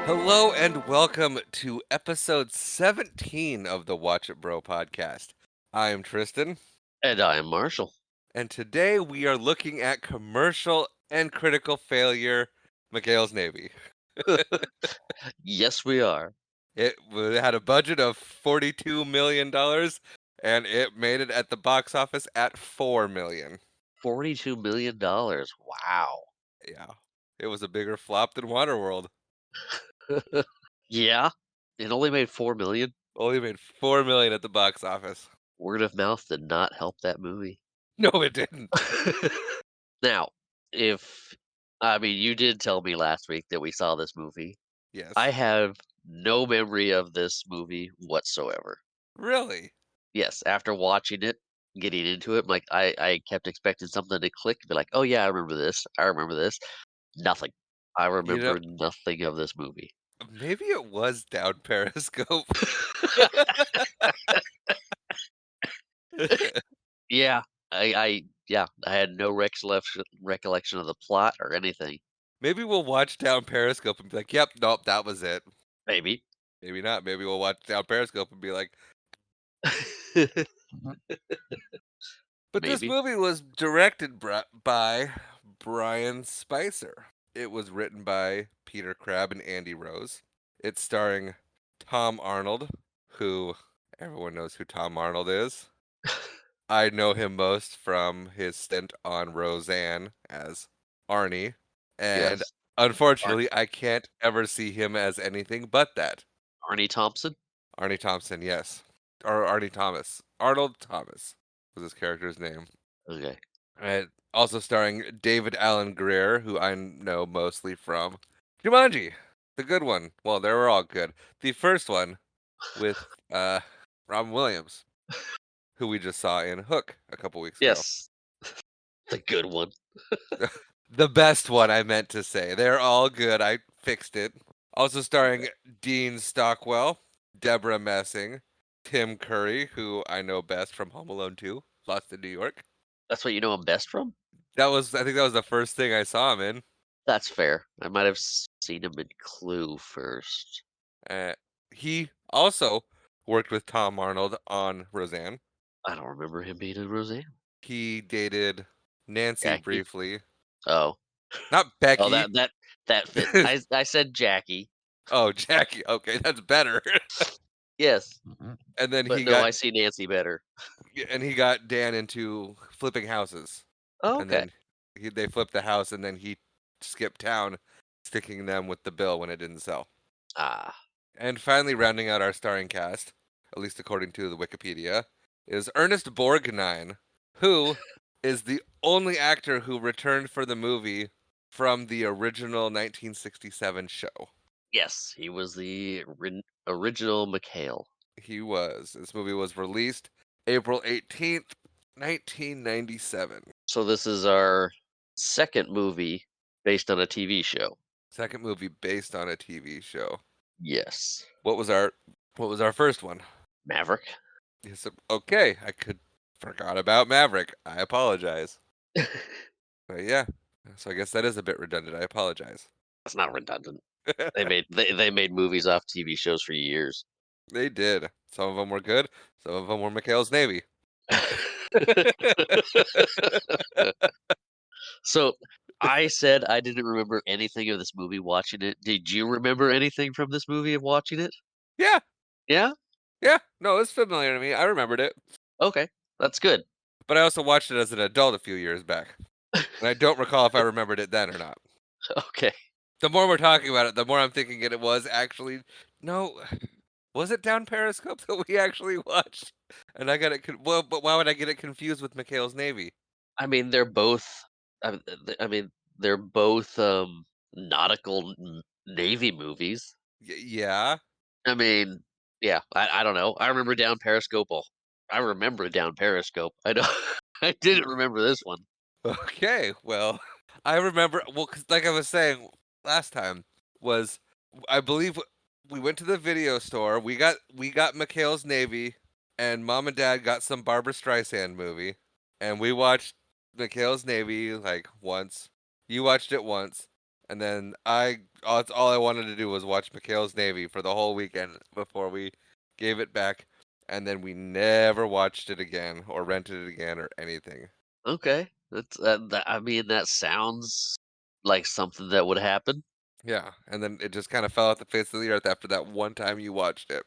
Hello and welcome to episode 17 of the Watch It Bro podcast. I am Tristan, And I am Marshall. and today we are looking at commercial and critical failure, McHale's Navy. Yes, we are. Had a budget of $42 million, and it made it at the box office at $4 million. $42 million. Wow. Yeah, it was a bigger flop than Waterworld. Yeah. It only made 4 million. Only made $4 million at the box office. Word of mouth did not help that movie. No, it didn't. Now, you did tell me last week that we saw this movie. I Yes. have no memory of this movie whatsoever. Really? Yes, after watching it, getting into it, I kept expecting something to click and be like, oh yeah, I remember this. I remember this. Nothing. I You know, remember nothing of this movie. maybe it was down Periscope. Yeah, I had no recollection of the plot or anything. Maybe we'll watch down Periscope and be like, "Yep, nope, that was it." Maybe. Maybe not. Maybe we'll watch down Periscope and be like, "But this Maybe. movie was directed by Brian Spicer. It was written by Peter Crabb and Andy Rose. It's starring Tom Arnold, who everyone knows who Tom Arnold is. I know him most from his stint on Roseanne as Arnie, and Yes. Ar unfortunately, I can't ever see him as anything but that. Arnie Thompson? Arnie Thompson, yes. Or Arnie Thomas. Arnold Thomas was his character's name. Okay. And also starring David Allen Greer, who I know mostly from Jumanji, the good one. Well, they were all good. The first one with Robin Williams, who we just saw in Hook a couple weeks ago. Yes. The good one. The best one, I meant to say. They're all good. I fixed it. Also starring Dean Stockwell, Deborah Messing, Tim Curry, who I know best from Home Alone 2, Lost in New York. That's what you know him best from? I think that was the first thing I saw him in. That's fair. I might have seen him in Clue first. Uh, he also worked with Tom Arnold on Roseanne. I don't remember him being in Roseanne. He dated Nancy Jackie? briefly. Oh. Not Oh, Becky. that fit. I said Jackie. Oh, Jackie. Okay, that's better. Yes. And then But he no, got I see Nancy better. and he got Dan into flipping houses. Oh, And okay. then they flipped the house, and then he skipped town, sticking them with the bill when it didn't sell. Ah. And finally, rounding out our starring cast, at least according to the Wikipedia, is Ernest Borgnine, who is the only actor who returned for the movie from the original 1967 show. Yes, he was the original McHale. He was. This movie was released April 18th, 1997. So this is our second movie based on a TV show. Second movie based on a TV show. Yes. What was our first one? Maverick. Yes, okay, I could forgot about Maverick. I apologize. But yeah, so I guess that is a bit redundant. I apologize. That's not redundant. They made movies off TV shows for years. They did. Some of them were good. Some of them were McHale's Navy. So I said I didn't remember anything of this movie watching it. Did you remember anything from this movie of watching it? Yeah, Yeah? yeah. No, it's familiar to me. I remembered it, Okay. That's good. but I also watched it as an adult a few years back, and I don't recall if I remembered it then or not. Okay. The more we're talking about it, the more I'm thinking it was actually no. Was it down Periscope that we actually watched? And I got it. Well, but why would I get it confused with McHale's Navy? I mean, they're both I mean, they're both, nautical Navy movies. Yeah. I mean, yeah, I don't know. I remember Down Periscope. I remember Down Periscope. I don't I didn't remember this one. Okay. Well, I remember. Well, 'cause like I was saying last time, was I believe we went to the video store. We got McHale's Navy, and Mom and Dad got some Barbara Streisand movie, and we watched McHale's Navy like once. You watched it once, and then that's all I wanted to do was watch McHale's Navy for the whole weekend before we gave it back, and then we never watched it again or rented it again or anything. Okay. I mean, that sounds like something that would happen. Yeah, and then it just kind of fell off the face of the earth after that one time you watched it.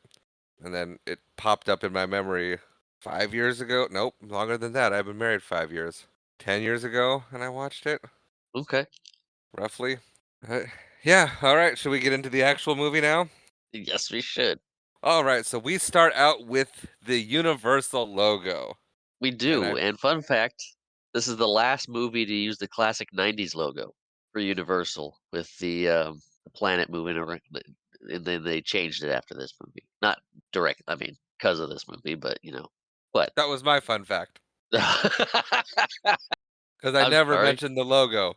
And then it popped up in my memory 5 years ago. Nope, longer than that. I've been married 5 years. 10 years ago, and I watched it, Okay. roughly. Uh, yeah, alright, should we get into the actual movie now? Yes, we should. Alright, so we start out with the Universal logo. We And I do. And fun fact, this is the last movie to use the classic '90s logo for Universal with the planet moving around, and then they changed it after this movie. Not direct, I mean, because of this movie, but But that was my fun fact, because I I'm never sorry. mentioned the logo.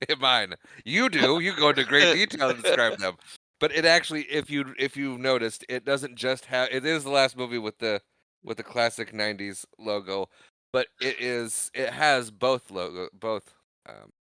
In mine. You do. You go into great detail to describe them. But it actually, if you noticed, it doesn't just have. It is the last movie with the classic '90s logo, but it has both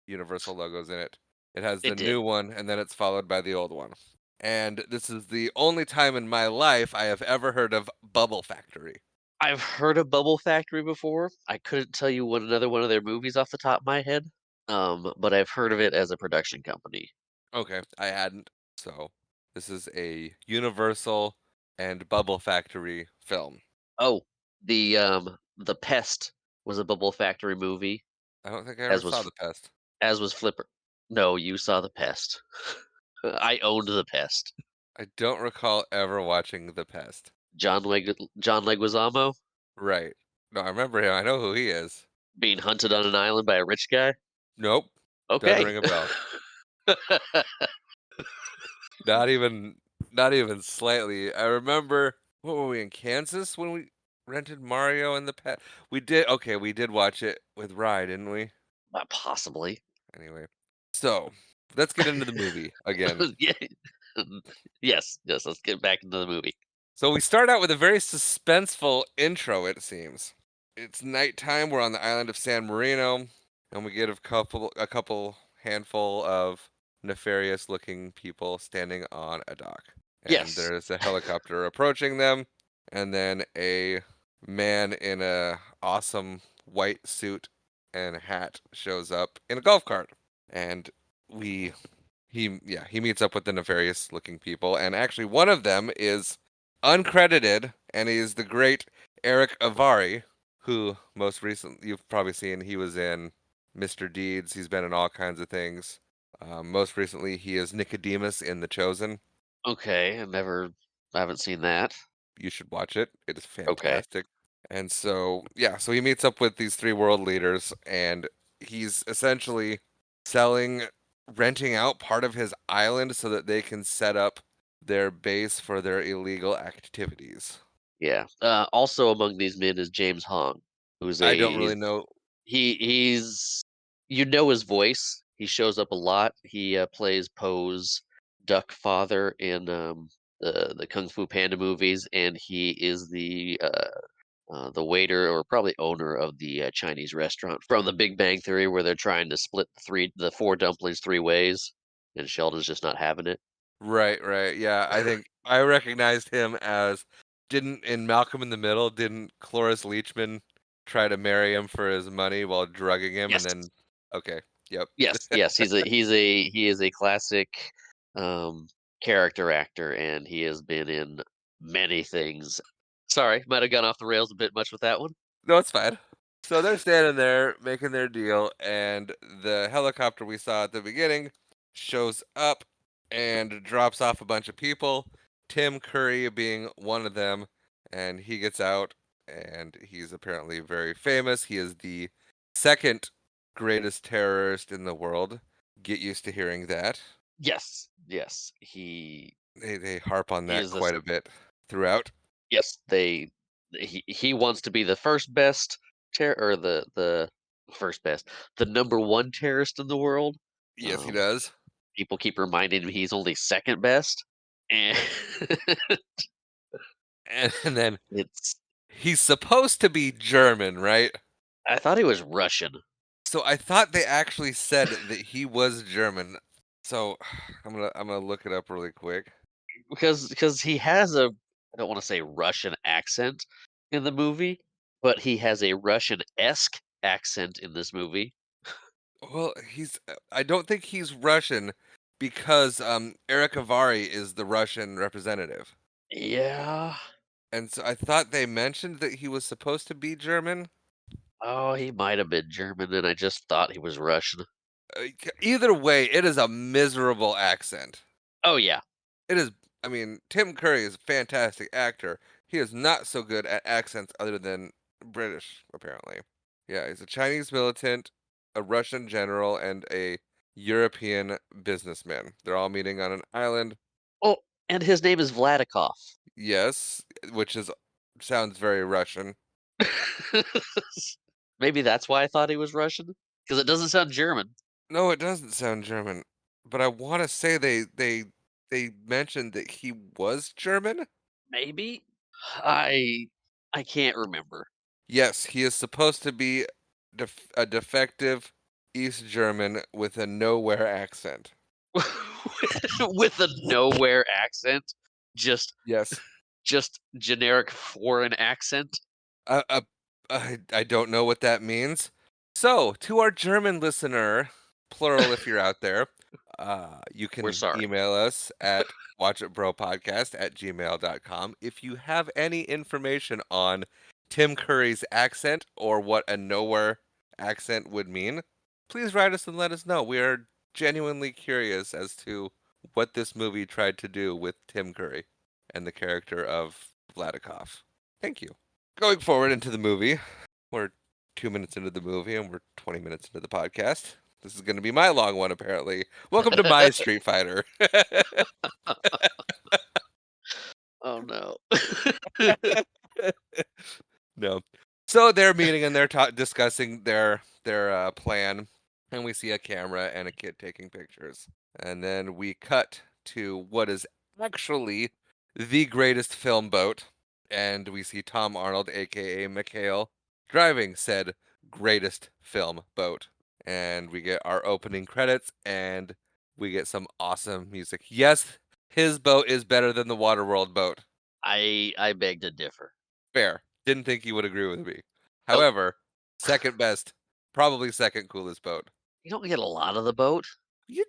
Universal logos in it. It has the It did. new one, and then it's followed by the old one. And this is the only time in my life I have ever heard of Bubble Factory. I've heard of Bubble Factory before. I couldn't tell you what another one of their movies off the top of my head, but I've heard of it as a production company. Okay, I hadn't. So this is a Universal and Bubble Factory film. Oh, the Pest was a Bubble Factory movie, I don't think I ever as saw was The Pest. as was Flipper. No, you saw The Pest. I owned The Pest. I don't recall ever watching The Pest. John Leguizamo Right. No, I remember him. I know who he is. being hunted on an island by a rich guy. Nope. Doesn't Okay. ring a bell. Not even not even slightly. I remember what were we in Kansas when we rented Mario and the Pet? We did watch it with Rye, didn't we? Possibly. Anyway. So, let's get into the movie again. Yeah. Yes, yes, let's get back into the movie. So we start out with a very suspenseful intro, it seems. It's nighttime, we're on the island of San Marino, and we get a couple handful of nefarious looking people standing on a dock. And Yes. there's a helicopter approaching them, and then a man in a awesome white suit and hat shows up in a golf cart. And we he meets up with the nefarious looking people, and actually one of them is uncredited, and he's the great Eric Avari, who most recently you've probably seen. He was in Mr. Deeds. He's been in all kinds of things. Most recently, he is Nicodemus in The Chosen. Okay, I haven't seen that. You should watch it. It is Okay. fantastic. And so, yeah, so he meets up with these three world leaders, and he's essentially selling, renting out part of his island so that they can set up their base for their illegal activities. Yeah. Also among these men is James Hong, who's I don't a really he's know. he's you know his voice. He shows up a lot. He plays Poe's duck father in the Kung Fu Panda movies, and he is the waiter or probably owner of the Chinese restaurant from The Big Bang Theory, where they're trying to split the four dumplings three ways, and Sheldon's just not having it. Right, right. Yeah, I think I recognized him as didn't in Malcolm in the Middle, didn't Cloris Leachman try to marry him for his money while drugging him and Yes. then okay. Yep. Yes, yes, he is a classic, um, character actor, and he has been in many things. Sorry, might have gone off the rails a bit much with that one. No, it's fine. So they're standing there making their deal, and the helicopter we saw at the beginning shows up and drops off a bunch of people. Tim Curry being one of them, and he gets out, and he's apparently very famous. He is the second greatest terrorist in the world. Get used to hearing that. Yes, yes, he They harp on he that is this quite a bit throughout. yes, he wants to be the first best or the first best, the number 1 terrorist in the world. Yes, he Um, does. People keep reminding him he's only second best, and And then it's he's supposed to be German, right? I thought he was Russian. So I thought they actually said that he was German. So I'm gonna look it up really quick. Because he has a I don't wanna say Russian accent in the movie, but he has a Russian-esque accent in this movie. Well, I don't think he's Russian because Eric Avari is the Russian representative. Yeah. And so I thought they mentioned that he was supposed to be German. Oh, he might have been German, and I just thought he was Russian. Either way, it is a miserable accent. Oh, yeah. It is. I mean, Tim Curry is a fantastic actor. He is not so good at accents other than British, apparently. Yeah, he's a Chinese militant, a Russian general, and a European businessman. They're all meeting on an island. Oh, and his name is Vladikov. Yes, which is sounds very Russian. Maybe that's why I thought he was Russian, because it doesn't sound German. No, it doesn't sound German, but I want to say they mentioned that he was German. Maybe? I I can't remember. Yes, he is supposed to be a defective East German with a nowhere accent. With a nowhere accent, just Yes. just generic foreign accent. Uh, uh, I don't know what that means. So, to our German listener, plural if you're out there, you We're can sorry. email us at watchitbropodcast@gmail.com if you have any information on Tim Curry's accent or what a nowhere accent would mean. Please write us and let us know. We are genuinely curious as to what this movie tried to do with Tim Curry and the character of Vladikov. Thank you. Going forward into the movie, we're 2 minutes into the movie and we're 20 minutes into the podcast. This is going to be my long one, apparently. Welcome to my Street Fighter. Oh, no. No. So they're meeting and they're discussing their plan, and we see a camera and a kid taking pictures, and then we cut to what is actually the greatest film boat, and we see Tom Arnold, aka McHale, driving said greatest film boat, and we get our opening credits, and we get some awesome music. Yes, his boat is better than the Waterworld boat. I beg to differ. Fair. Didn't think you would agree with me. Oh, However, second best, probably second coolest boat. you don't get a lot of the boat. You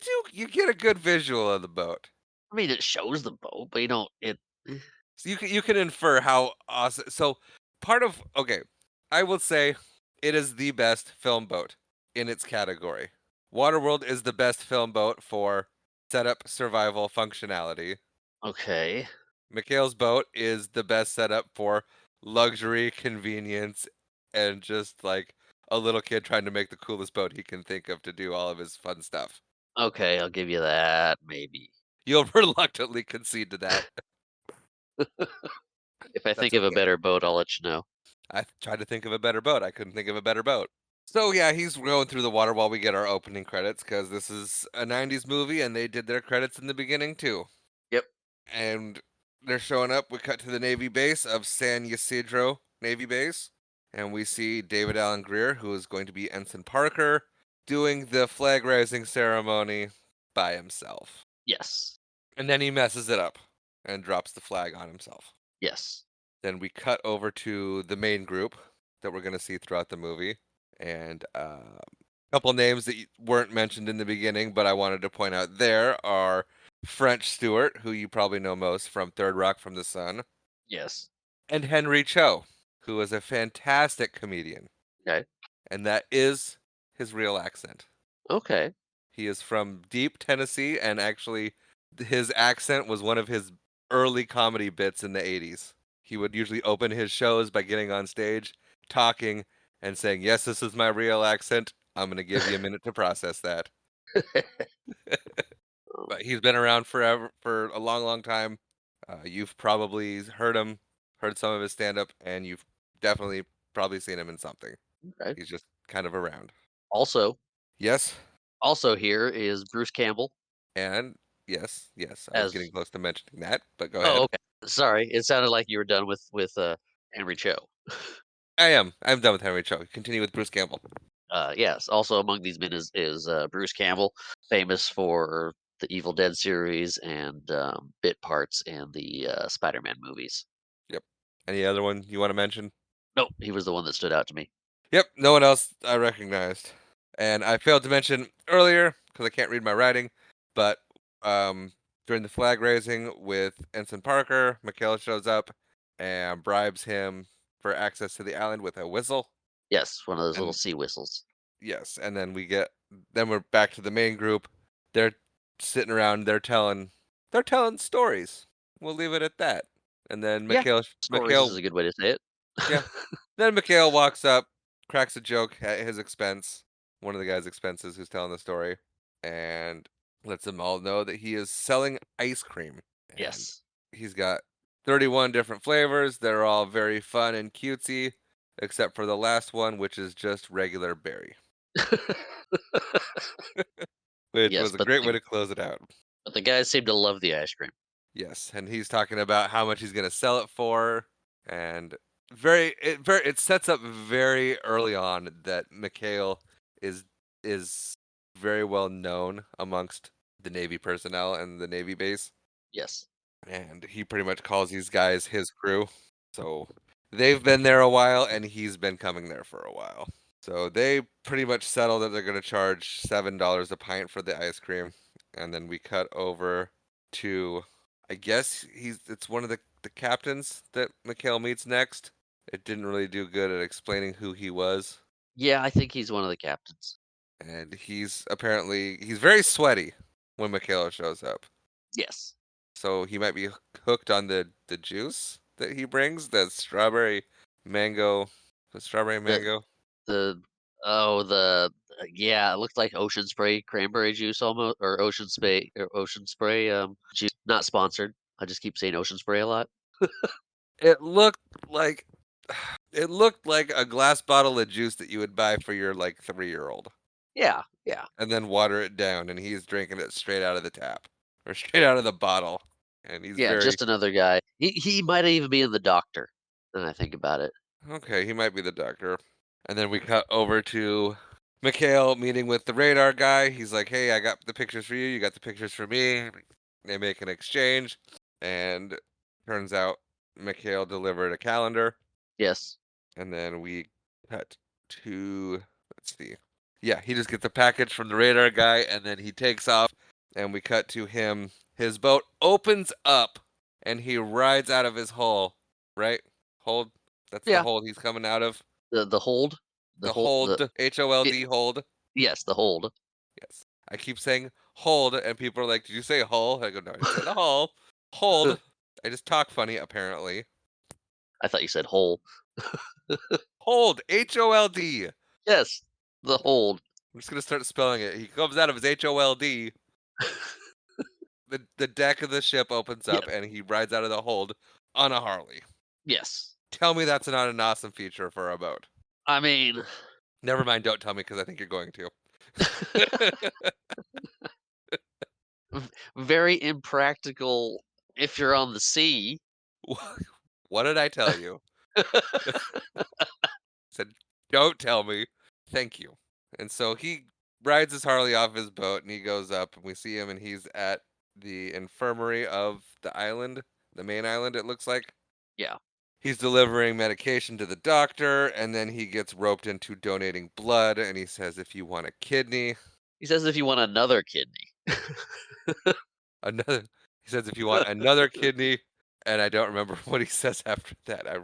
get a good visual of the boat. I mean, it shows the boat, but you don't So you can infer how awesome. So part of okay, I will say it is the best film boat in its category. Waterworld is the best film boat for setup, survival, functionality. okay. McHale's boat is the best setup for luxury, convenience, and just like a little kid trying to make the coolest boat he can think of to do all of his fun stuff. Okay, I'll give you that, maybe. You'll reluctantly concede to that. If I That's think of a okay. better boat, I'll let you know. I tried to think of a better boat. I couldn't think of a better boat. So yeah, he's going through the water while we get our opening credits because this is a '90s movie and they did their credits in the beginning too. Yep. And they're showing up. We cut to the Navy base of San Ysidro Navy Base, and we see David Allen Greer, who is going to be Ensign Parker, doing the flag raising ceremony by himself. Yes. And then he messes it up and drops the flag on himself. Yes. Then we cut over to the main group that we're going to see throughout the movie, and a couple names that weren't mentioned in the beginning, but I wanted to point out there are French Stewart, who you probably know most from Third Rock from the Sun, Yes. and Henry Cho, who is a fantastic comedian, Okay. and that is his real accent. Okay. He is from deep Tennessee, and actually, his accent was one of his early comedy bits in the 80s. He would usually open his shows by getting on stage, talking, and saying, "Yes, this is my real accent. I'm going to give you a minute to process that." Oh, But he's been around forever, for a long, long time. You've probably heard him, heard some of his stand up, and you've definitely probably seen him in something. okay. He's just kind of around. Also Yes, also here is Bruce Campbell and yes, yes. I was as getting close to mentioning that, but go oh, ahead. okay. Sorry, it sounded like you were done with Henry Cho. I am. I'm done with Henry Cho. Continue with Bruce Campbell. Yes, also among these men is Bruce Campbell, famous for the Evil Dead series and bit parts in the Spider-Man movies. Yep. Any other one you want to mention? Nope, he was the one that stood out to me. Yep, no one else I recognized. And I failed to mention earlier because I can't read my writing, but um, during the flag raising with Ensign Parker, McHale shows up and bribes him for access to the island with a whistle. Yes, one of those little And sea whistles. yes, and then we're back to the main group. They're sitting around, they're telling stories. We'll leave it at that. And then Yeah, stories is McHale a good way to say it. yeah. Then McHale walks up, cracks a joke at his expense, one of the guy's expenses who's telling the story, and lets them all know that he is selling ice cream. And Yes. he's got 31 different flavors. They're all very fun and cutesy, except for the last one, which is just regular berry, which Yes, was a great way to close it out. but the guys seem to love the ice cream. Yes, and he's talking about how much he's going to sell it for, and it sets up very early on that McHale is is very well known amongst the Navy personnel and the Navy base, Yes. and he pretty much calls these guys his crew. So they've been there a while, and he's been coming there for a while. So they pretty much settle that they're going to charge $7 a pint for the ice cream, and then we cut over to, I guess it's one of the captains that McHale meets next. It didn't really do good at explaining who he was, Yeah, I think he's one of the captains. and he's very sweaty when McHale shows up. Yes. So he might be hooked on the juice that he brings, mango, the strawberry The mango. the yeah, it looked like Ocean Spray cranberry juice almost, or Ocean Spray juice. Not sponsored. I just keep saying Ocean Spray a lot. It looked like it looked like a glass bottle of juice that you would buy for your like 3-year-old Yeah, yeah, and then water it down, and he's drinking it straight out of the tap or straight out of the bottle. And he's yeah. very Just another guy. He might even be in the Doctor. When I think about it. okay, he might be the doctor. And then we cut over to McHale meeting with the radar guy. He's like, "Hey, I got the pictures for you. You got the pictures for me." They make an exchange, and turns out McHale delivered a calendar. Yes. And then we cut to, let's see. Yeah, he just gets a package from the radar guy and then he takes off and we cut to him. His boat opens up and he rides out of his hole, right? Hold. That's the Yeah. hold he's coming out of. The hold. The The hold. hold, Y- HOLD, hold. yes, the hold. Yes. I keep saying hold and people are like, "Did you say hull?" I go, "No, I didn't say the hull. Hold." I just talk funny apparently. I thought you said hole. Hold, HOLD. Yes, the hold. I'm just gonna start spelling it. He comes out of his HOLD. The deck of the ship opens Yeah. up and he rides out of the hold on a Harley. Yes. Tell me that's not an awesome feature for a boat. I mean, Never mind, don't tell me because I think you're going to. very impractical if you're on the sea. What did I tell you? Said, don't tell me. Thank you. And so he rides his Harley off his boat and he goes up and we see him and he's at the infirmary of the island, the main island, it looks like. Yeah. He's delivering medication to the doctor, and then he gets roped into donating blood, and he says, "If you want a kidney, He says if you want another kidney. another." He says, "If you want another kidney," and I don't remember what he says after that. I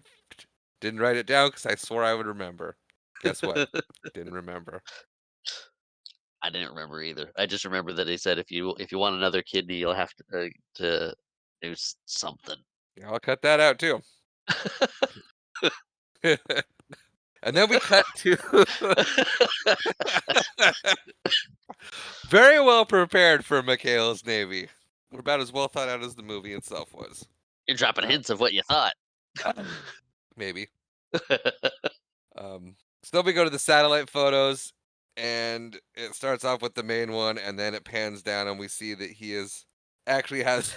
didn't write it down because I swore I would remember. Guess what? Didn't remember. I didn't remember either. I just remember that he said if you want another kidney, you'll have to do something. Yeah, I'll cut that out too. And then we cut to very well prepared for McHale's Navy. We're about as well thought out as the movie itself was. You're dropping Uh, hints of what you thought. maybe. So then we go to the satellite photos, and it starts off with the main one, and then it pans down, and we see that he is actually has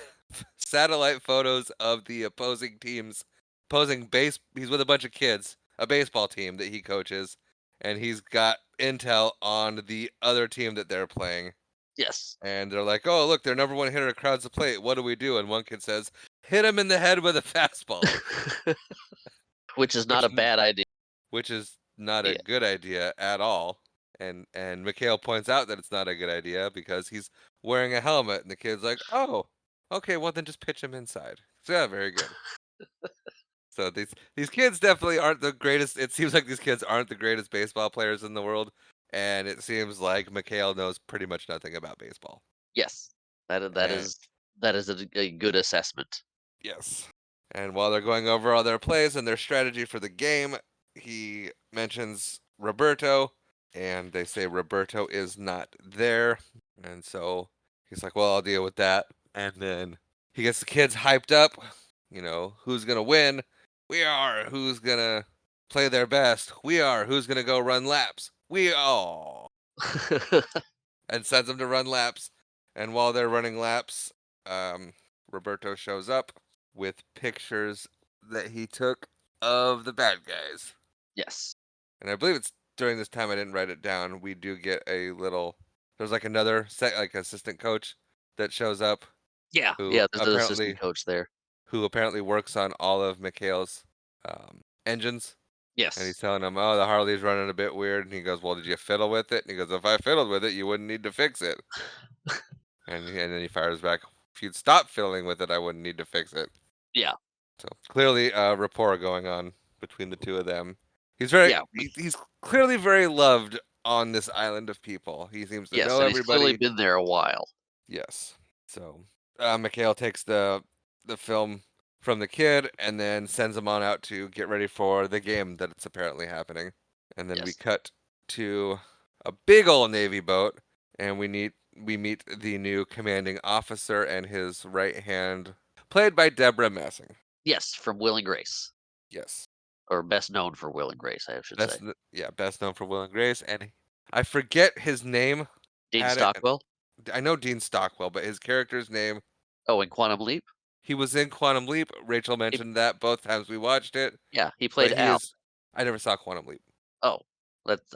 satellite photos of the opposing teams, opposing base. He's with a bunch of kids, a baseball team that he coaches, and he's got intel on the other team that they're playing. Yes. And they're like, "Oh, look, their number one hitter crowds the plate. What do we do?" And one kid says, "Hit him in the head with a fastball," Which is not which a bad idea. which is not a Yeah. good idea at all. And McHale points out that it's not a good idea because he's wearing a helmet, and the kid's like, "Oh, okay, well then just pitch him inside." So yeah, very good. So these kids definitely aren't the greatest. It seems like these kids aren't the greatest baseball players in the world, and it seems like McHale knows pretty much nothing about baseball. Yes. That is that And is that is a good assessment. yes. And while they're going over all their plays and their strategy for the game, he mentions Roberto, and they say Roberto is not there. And so he's like, "Well, I'll deal with that." And then he gets the kids hyped up. Who's going to win? We are. Who's going to play their best? We are. Who's going to go run laps? We are. And sends them to run laps. And while they're running laps, um, Roberto shows up with pictures that he took of the bad guys. Yes. And I believe it's during this time I didn't write it down. We do get a little. There's like another like assistant coach that shows up Yeah. who Yeah, there's an assistant apparently coach there. who apparently works on all of McHale's engines. And he's Yes. telling him, "Oh, the Harley's running a bit weird." And he goes, "Well, did you fiddle with it?" And he goes, "If I fiddled with it, you wouldn't need to fix it." And then he fires back, "If you'd stop fiddling with it, I wouldn't need to fix it." Yeah. So clearly, rapport going on between the two of them. Yeah. He's clearly very loved on this island of people. He seems to Yes, know and he's clearly everybody. been there a while. Yes. So McHale takes the film from the kid and then sends him on out to get ready for the game that's apparently happening. And then we Yes. cut to a big old Navy boat, and we meet the new commanding officer and his right hand, played by Deborah Messing. Yes, from Will and Grace, Yes, or best known for Will and Grace, I should say. best known for Will and Grace, and I forget his name Dean at it. Stockwell? I know Dean Stockwell, but his character's name. Oh, in Quantum Leap? He was in Quantum Leap. Rachel He mentioned that both times we watched it, yeah, he played but he Al. is. I never saw Quantum Leap. Oh,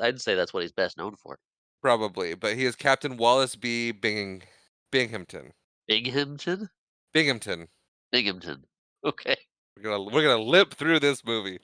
I'd say that's what he's best known for. Probably, but he is Captain Wallace B. Binghamton. Binghamton? Binghamton. Binghamton. Okay. We're gonna lip through this movie.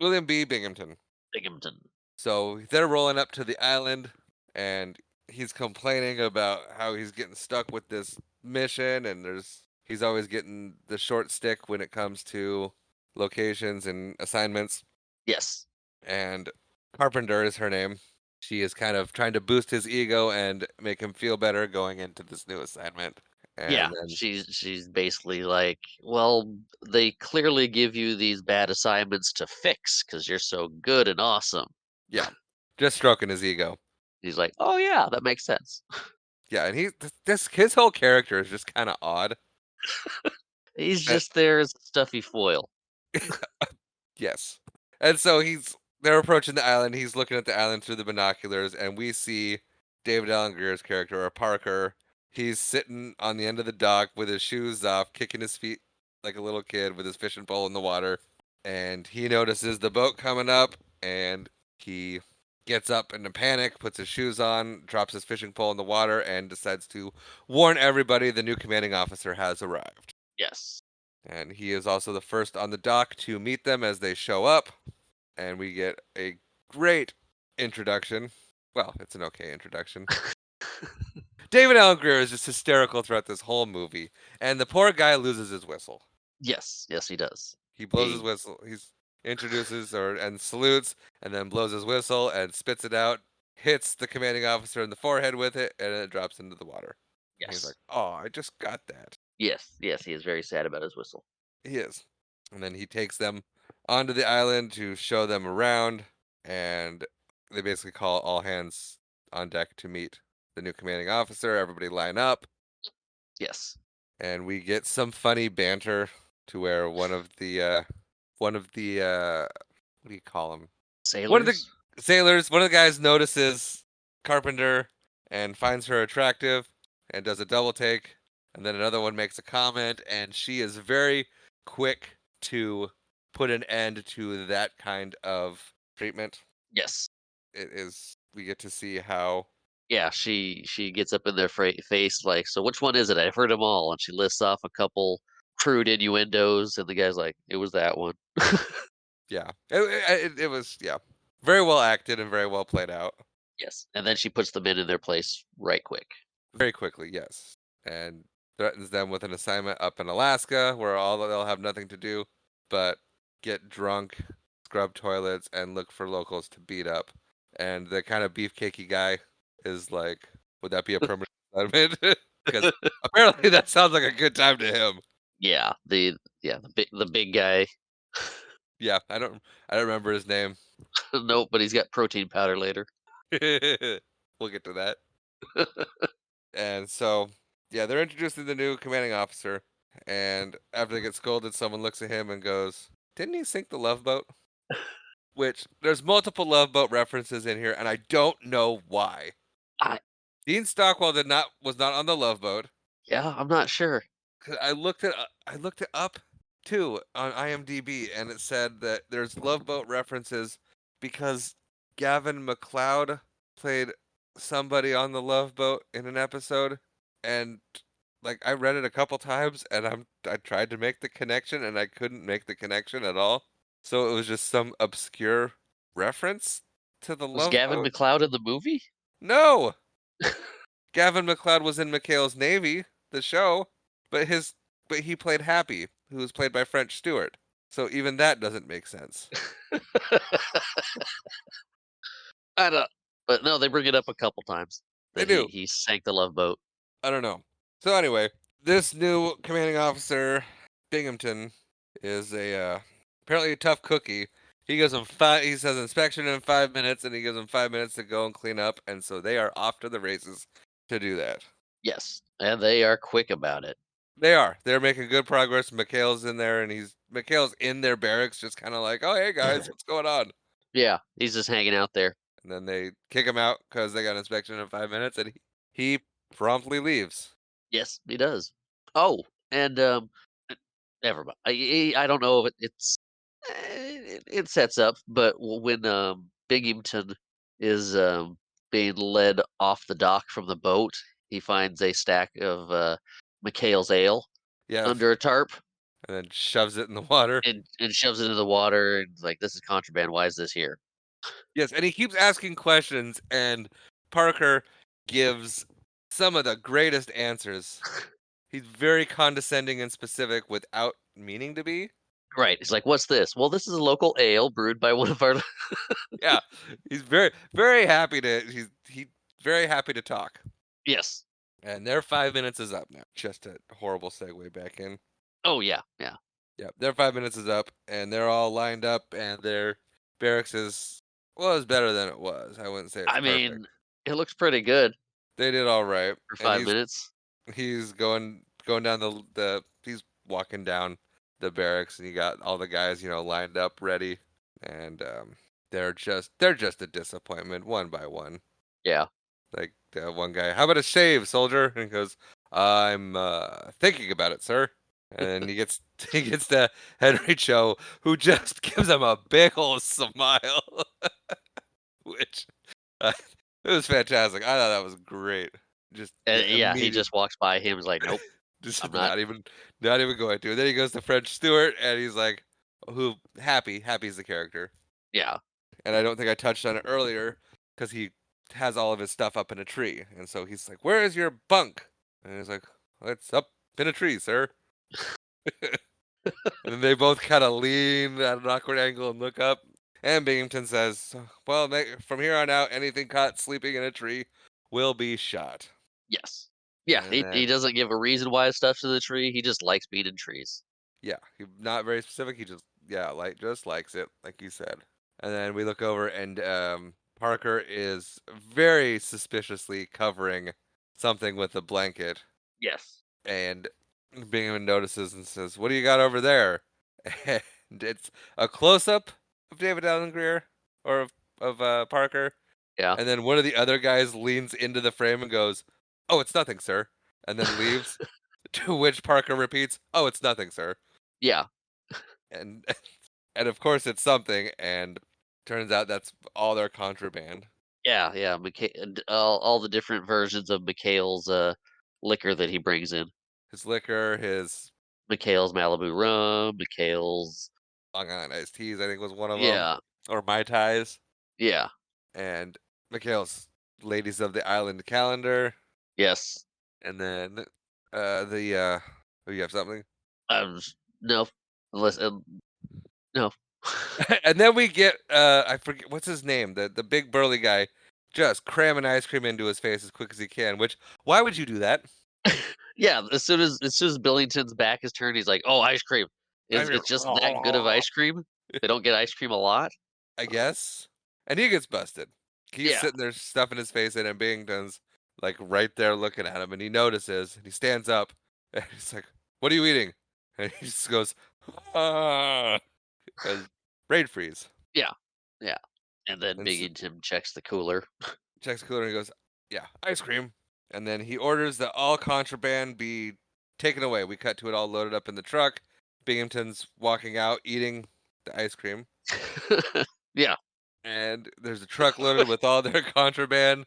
William B. Binghamton. Binghamton. So they're rolling up to the island, and he's complaining about how he's getting stuck with this mission, and he's always getting the short stick when it comes to locations and assignments. Yes. And Carpenter is her name. She is kind of trying to boost his ego and make him feel better going into this new assignment. Yeah, And then, she's basically like, "Well, they clearly give you these bad assignments to fix because 'cause you're so good and awesome." yeah, just stroking his ego. He's like, "Oh, yeah, that makes sense." Yeah, and this his whole character is just kind of odd. He's Uh, just there as a stuffy foil. yes, and so they're approaching the island. He's looking at the island through the binoculars, and we see David Allen Greer's character, or Parker. He's sitting on the end of the dock with his shoes off, kicking his feet like a little kid with his fishing pole in the water. And he notices the boat coming up, and he gets up in a panic, puts his shoes on, drops his fishing pole in the water, and decides to warn everybody the new commanding officer has arrived. Yes. And he is also the first on the dock to meet them as they show up, and we get a great introduction. Well, it's an okay introduction. David Allen Greer is just hysterical throughout this whole movie, and the poor guy loses his whistle. Yes, yes, he does. He blows his He whistle. He's introduces or and salutes, and then blows his whistle and spits it out. Hits the commanding officer in the forehead with it, and then it drops into the water. And he's yes. like, "Oh, I just got that." Yes, yes, he is very sad about his whistle. He is. And then he takes them onto the island to show them around, and they basically call all hands on deck to meet the new commanding officer. Everybody line up, Yes. and we get some funny banter to where one of the what do you call him? One of the Sailors? sailors, one of the guys notices Carpenter and finds her attractive and does a double take. And then another one makes a comment, and she is very quick to put an end to that kind of treatment. Yes. We get to see how Yeah, she gets up in their face like, "So which one is it? I've heard them all," and she lists off a couple crude innuendos, and the guy's like, "It was that one." Yeah. It was, yeah, very well acted and very well played out. Yes, and then she puts the men in their place right quick. Very quickly, yes. And threatens them with an assignment up in Alaska where all they'll have nothing to do but get drunk, scrub toilets, and look for locals to beat up. And the kind of beefcakey guy is like, would that be a permanent assignment? Because apparently that sounds like a good time to him. Yeah, the big guy. Yeah, I don't remember his name. Nope, but he's got protein powder later. We'll get to that. And so, yeah, they're introducing the new commanding officer. And after they get scolded, someone looks at him and goes, "Didn't he sink the love boat?" Which there's multiple love boat references in here, and I don't know why. I Dean Stockwell was not on the love boat. Yeah, I'm not sure. 'Cause I looked it up too on IMDb, and it said that there's love boat references because Gavin McLeod played somebody on the love boat in an episode, and like I read it a couple times, and I tried to make the connection, and I couldn't make the connection at all. So it was just some obscure reference to the Was love Gavin boat. McLeod in the movie? No, Gavin McLeod was in McHale's Navy, the show, but his but he played Happy, who was played by French Stewart. So even that doesn't make sense. I don't but no, they bring it up a couple times They that he do. he sank the Love Boat. I don't know. So anyway, this new commanding officer, Binghamton, is a apparently a tough cookie. He gives them five. He says inspection in 5 minutes, and he gives them 5 minutes to go and clean up. And so they are off to the races to do that. Yes, and they are quick about it. They are. They're making good progress. McHale's in there, and McHale's in their barracks, just kind of like, "Oh, hey guys, what's going on?" Yeah, he's just hanging out there. And then they kick him out because they got an inspection in 5 minutes, and he promptly leaves. Yes, he does. Oh, and, uh, never mind. I don't know if it sets up, but when, Binghamton is, being led off the dock from the boat, he finds a stack of, McHale's ale Yeah, under a tarp and then shoves it in the water. and shoves it into the water and like, "This is contraband. Why is this here?" Yes, and he keeps asking questions, and Parker gives some of the greatest answers. He's very condescending and specific without meaning to be. Right. He's like, "What's this?" "Well, this is a local ale brewed by one of our." Yeah, he's very happy to very happy to talk. Yes. And their 5 minutes is up now. Just a horrible segue back in. Oh, yeah, yeah. Yeah, their 5 minutes is up, and they're all lined up, and their barracks is well, it's better than it was. I wouldn't say it's I perfect. mean, it looks pretty good They did all right, for and 5 minutes. he's going down the he's walking down the barracks, and you got all the guys lined up ready, and they're just a disappointment one by one. Yeah. Like the one guy, how about a shave, soldier? And he goes, I'm thinking about it, sir. And he gets to Henry Cho, who just gives him a big old smile, which uh, it was fantastic. I thought that was great. Just And yeah, yeah, he immediate, just walks by him, he's like, "Nope, just I'm not." not even going to. And then he goes to French Stewart, and he's like, who happy's the character, Yeah. and I don't think I touched on it earlier because he has all of his stuff up in a tree, and so he's like, "Where is your bunk?" And he's like, "Well, it's up in a tree, sir." And then they both kind of lean at an awkward angle and look up. And Binghamton says, "Well, from here on out, anything caught sleeping in a tree will be shot." Yes. Yeah, And he then, doesn't give a reason why his stuff's in the tree, he just likes being in trees. yeah, he not very specific. He just, yeah, like just likes it, like you said. And then we look over, and Parker is very suspiciously covering something with a blanket. Yes. And Bingham notices and says, "What do you got over there?" And it's a close up of David Allen Greer or of Parker. Yeah. And then one of the other guys leans into the frame and goes, "Oh, it's nothing, sir," and then leaves. To which Parker repeats, "Oh, it's nothing, sir." Yeah. And and of course it's something, and turns out that's all their contraband. Yeah, yeah, all the different versions of McHale's, liquor that he brings in. His liquor, his McHale's Malibu rum, McHale's. Long Island iced teas, I think was one of them, Yeah, or Mai Tais, yeah, and McHale's Ladies of the Island calendar, yes. and then oh, you have something? No, unless, no. And then we get I forget what's his name, the big burly guy, just cramming ice cream into his face as quick as he can. Which why would you do that? Yeah, as soon as Billington's back is turned, he's like, "Oh, ice cream." I It's mean, it's just that good of ice cream? They don't get ice cream a lot? I guess, and he gets busted. He's Yeah. sitting there stuffing his face in, and Binghamton's like right there looking at him, and he notices, and he stands up, and he's like, "What are you eating?" And he just goes, "Ah," because brain freeze. Yeah, yeah, and then And so, Biggie checks the cooler. checks the cooler and he goes, "Yeah, ice cream." And then he orders that all contraband be taken away. We cut to it all loaded up in the truck. Binghamton's walking out eating the ice cream, Yeah, and there's a truck loaded with all their contraband.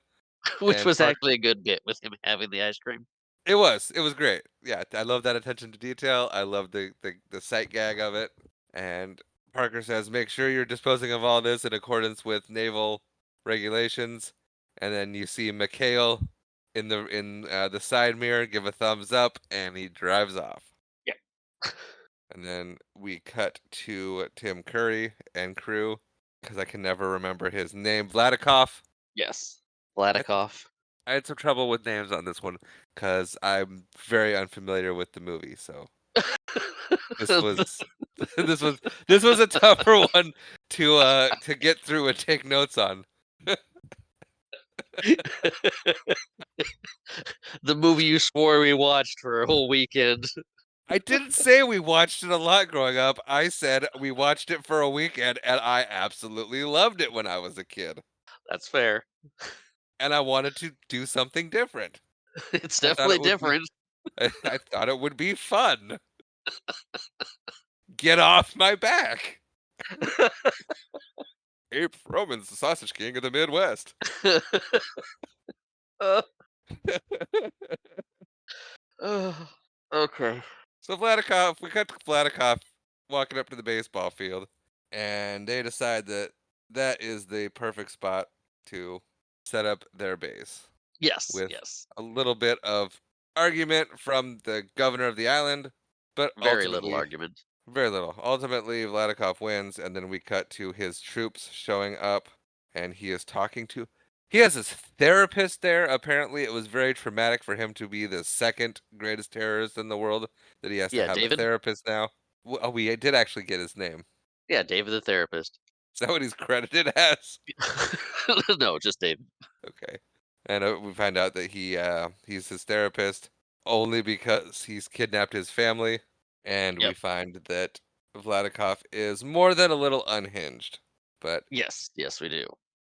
which And was Park, actually a good bit with him having the ice cream. it was great. Yeah, I love that attention to detail. I love the sight gag of it. And Parker says, "Make sure you're disposing of all this in accordance with naval regulations." And then you see McHale in the side mirror give a thumbs up, and he drives off. Yeah. And then we cut to Tim Curry and crew because I can never remember his name. Vladikov. Yes. I, Vladikov. I had some trouble with names on this one because I'm very unfamiliar with the movie. So this was this was this was a tougher one to get through and take notes on. The movie you swore we watched for a whole weekend. I didn't say we watched it a lot growing up. I said we watched it for a weekend and I absolutely loved it when I was a kid. That's fair. And I wanted to do something different. It's I thought definitely it would be different. I thought it would be fun. Get off my back. Abe Froman's the sausage king of the Midwest. Uh, okay. So Vladikov, we cut to Vladikov walking up to the baseball field, and they decide that that is the perfect spot to set up their base Yes, with yes. a little bit of argument from the governor of the island, but Very little ultimately argument. very little. Ultimately, Vladikov wins, and then we cut to his troops showing up, and he is talking to. He has his therapist there. Apparently, it was very traumatic for him to be the second greatest terrorist in the world, that he has to Yeah, have a David? therapist now. Oh, we did actually get his name. Yeah, David the therapist. Is that what he's credited as? No, just David. Okay. And we find out that he's his therapist only because he's kidnapped his family, and we Yep. find that Vladikov is more than a little unhinged. But Yes, yes, we do.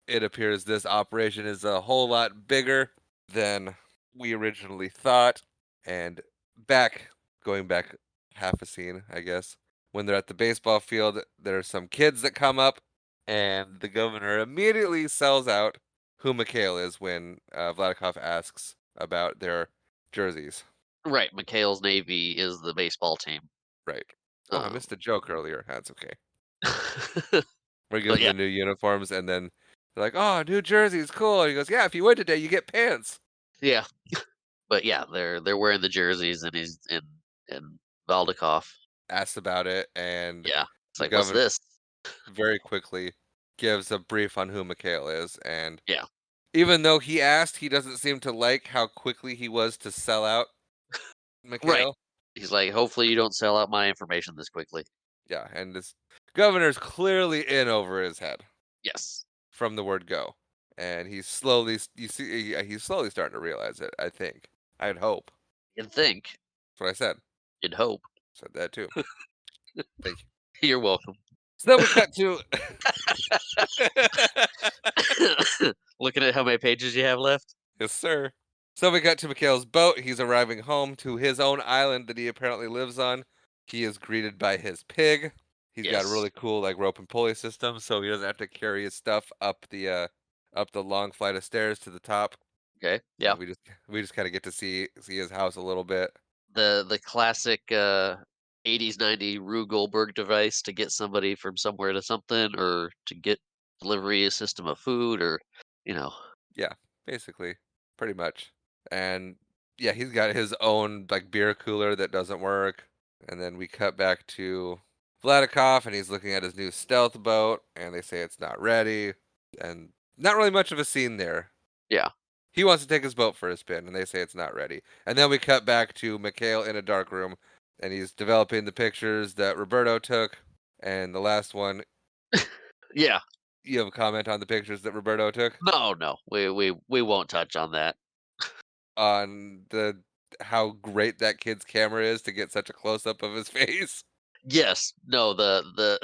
it appears this operation is a whole lot bigger than we originally thought. And back, going back half a scene, I guess, when they're at the baseball field, there are some kids that come up, and the governor immediately sells out who McHale is when Vladikov asks about their jerseys. Right, McHale's Navy is the baseball team. Right. Oh, I Um, missed the joke earlier. That's okay. Where he gives but them yeah, the new uniforms, and then they're like, "Oh, new jerseys, cool." And he goes, "Yeah, if you win today, you get pants." yeah, but yeah, they're wearing the jerseys and and Valdekov. Asked about it, and Yeah, it's the like, what's governor this? very quickly gives a brief on who McHale is. And Yeah, even though he asked, he doesn't seem to like how quickly he was to sell out right. McHale. He's like, hopefully you don't sell out my information this quickly. Yeah, and this governor's clearly in over his head Yes, from the word go, and he's slowly, you see, he's slowly starting to realize it. I think. I'd hope. you'd think, That's what I said. you'd hope. Said that too. Thank you. You're welcome. So then we cut to. Looking at how many pages you have left. Yes, sir. So we got to McHale's boat. He's arriving home to his own island that he apparently lives on. He is greeted by his pig. He's got a Yes. really cool like rope and pulley system, so he doesn't have to carry his stuff up the long flight of stairs to the top, Okay. Yeah. and we just kind of get to see his house a little bit. The classic 80s 90 Rube Goldberg device to get somebody from somewhere to something or to get delivery a system of food or you know. Yeah, basically, pretty much. And yeah, he's got his own like beer cooler that doesn't work. And then we cut back to Vladikov, and he's looking at his new stealth boat, and they say it's not ready, and not really much of a scene there. Yeah. He wants to take his boat for a spin, and they say it's not ready. And then we cut back to McHale in a dark room, and he's developing the pictures that Roberto took. And the last one, Yeah. you have a comment on the pictures that Roberto took No, no. We won't touch on that. on the how great that kid's camera is to get such a close up of his face. Yes. No, the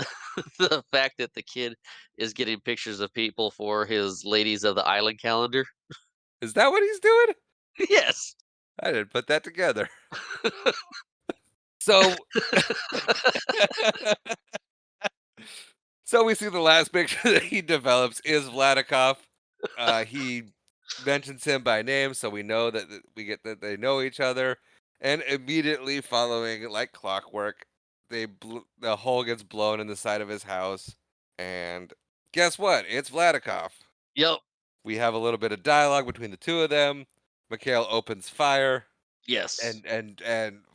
the fact that the kid is getting pictures of people for his Ladies of the Island calendar. Is that what he's doing? Yes. I didn't put that together. So so we see the last picture that he develops is Vladikov. He mentions him by name, so we know that we get that they know each other. And immediately following, like clockwork, the hole gets blown in the side of his house. And guess what? It's Vladikov. Yep. We have a little bit of dialogue between the two of them. Mikhail opens fire, Yes. and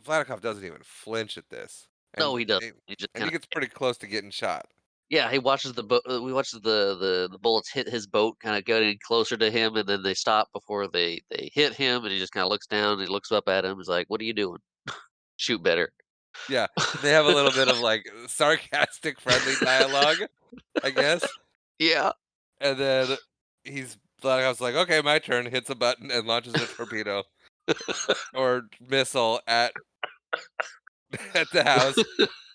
Vladikov doesn't even flinch at this, No, and he doesn't. and He just and he kinda gets pretty close to getting shot. yeah, he watches the boat we watch the bullets hit his boat, kinda getting closer to him, and then they stop before they hit him, and he just kinda looks down, and he looks up at him, he's like, "What are you doing? Shoot better." Yeah, they have a little bit of like sarcastic, friendly dialogue, I guess, Yeah. and then he's Vladikov's like, "Okay, my turn." Hits a button and launches a torpedo or missile at at the house,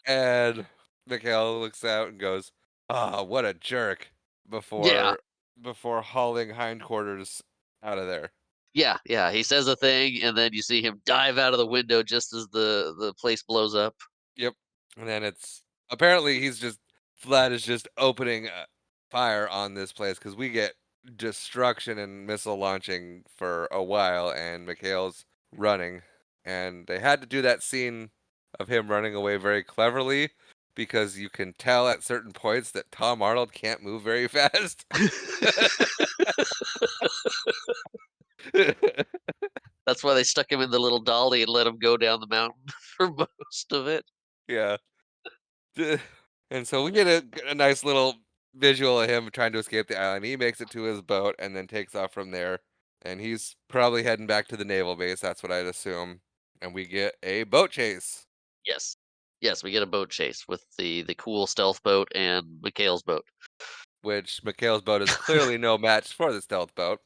and Mikhail looks out and goes, "Ah, what a jerk!" Yeah. before before hauling hindquarters out of there. Yeah, yeah, he says a thing, and then you see him dive out of the window just as the place blows up. Yep. And then it's apparently he's just Vlad is just opening fire on this place because we get destruction and missile launching for a while, and Mikhail's running, and they had to do that scene of him running away very cleverly because you can tell at certain points that Tom Arnold can't move very fast. That's why they stuck him in the little dolly and let him go down the mountain for most of it. Yeah. And so we get a nice little visual of him trying to escape the island. He makes it to his boat and then takes off from there. And he's probably heading back to the naval base. That's what I'd assume. And we get a boat chase, Yes. Yes, we get a boat chase with the cool stealth boat and Mikhail's boat. which Mikhail's boat is clearly no match for the stealth boat.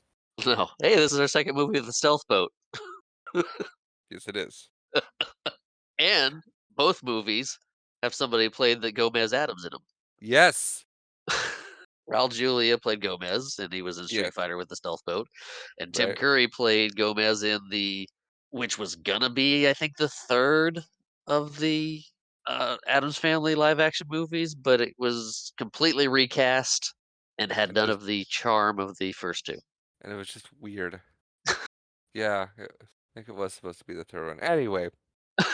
No. Hey, this is our second movie with the stealth boat. Yes, it is. And both movies have somebody played the Gomez Adams in them. Yes. Raul Julia played Gomez, and he was in Street Yes. Fighter with the stealth boat. And Tim Right. Curry played Gomez in which was gonna be, I think, the third of the Adams Family live action movies, but it was completely recast and had And none just of the charm of the first two. and it was just weird. Yeah. I think it was supposed to be the third one. Anyway, I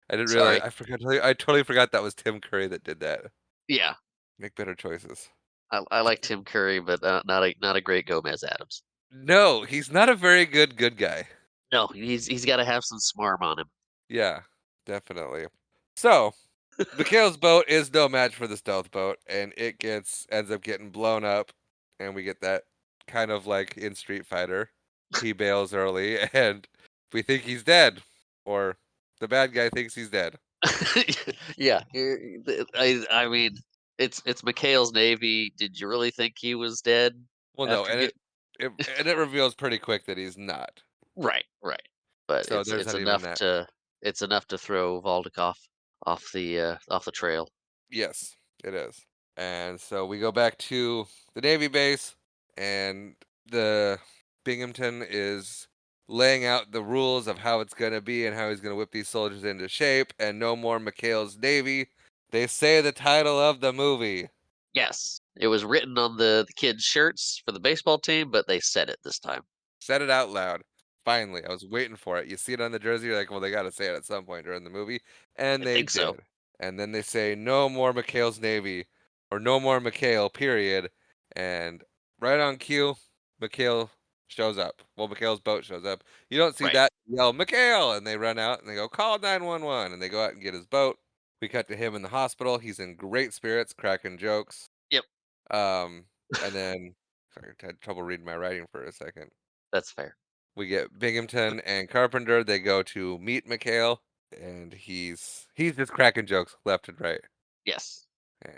didn't realize Sorry. I forgot I totally forgot that was Tim Curry that did that. Yeah, Make better choices. I like Tim Curry, but not a great Gomez Adams. No, he's not a very good guy. No, he's got to have some smarm on him. Yeah, definitely. So, Mikhail's boat is no match for the stealth boat, and it ends up getting blown up, and we get that kind of like in Street Fighter. He bails early, and we think he's dead, or the bad guy thinks he's dead. Yeah, I mean, it's McHale's Navy. Did you really think he was dead Well, no, after and get it reveals pretty quick that he's not. right, right. But So there's it's not even enough that. to throw Valdekov off the trail. Yes, it is. And so we go back to the Navy base, and the Binghamton is laying out the rules of how it's going to be and how he's going to whip these soldiers into shape, and no more McHale's Navy. They say the title of the movie. Yes. It was written on the kids' shirts for the baseball team, but they said it this time. Said it out loud. Finally, I was waiting for it. You see it on the jersey, you're like, well, they got to say it at some point during the movie, I and they think so. did. And then they say, no more McHale's Navy, or no more McHale, period. And right on cue, McHale shows up. Well, McHale's boat shows up. You don't see Right. that. Yell, McHale! And they run out and they go, call 911. And they go out and get his boat. We cut to him in the hospital. He's in great spirits, cracking jokes. Yep. Um, and then, sorry, I had trouble reading my writing for a second. That's fair. We get Binghamton and Carpenter. They go to meet McHale, and he's just cracking jokes left and right. Yes. And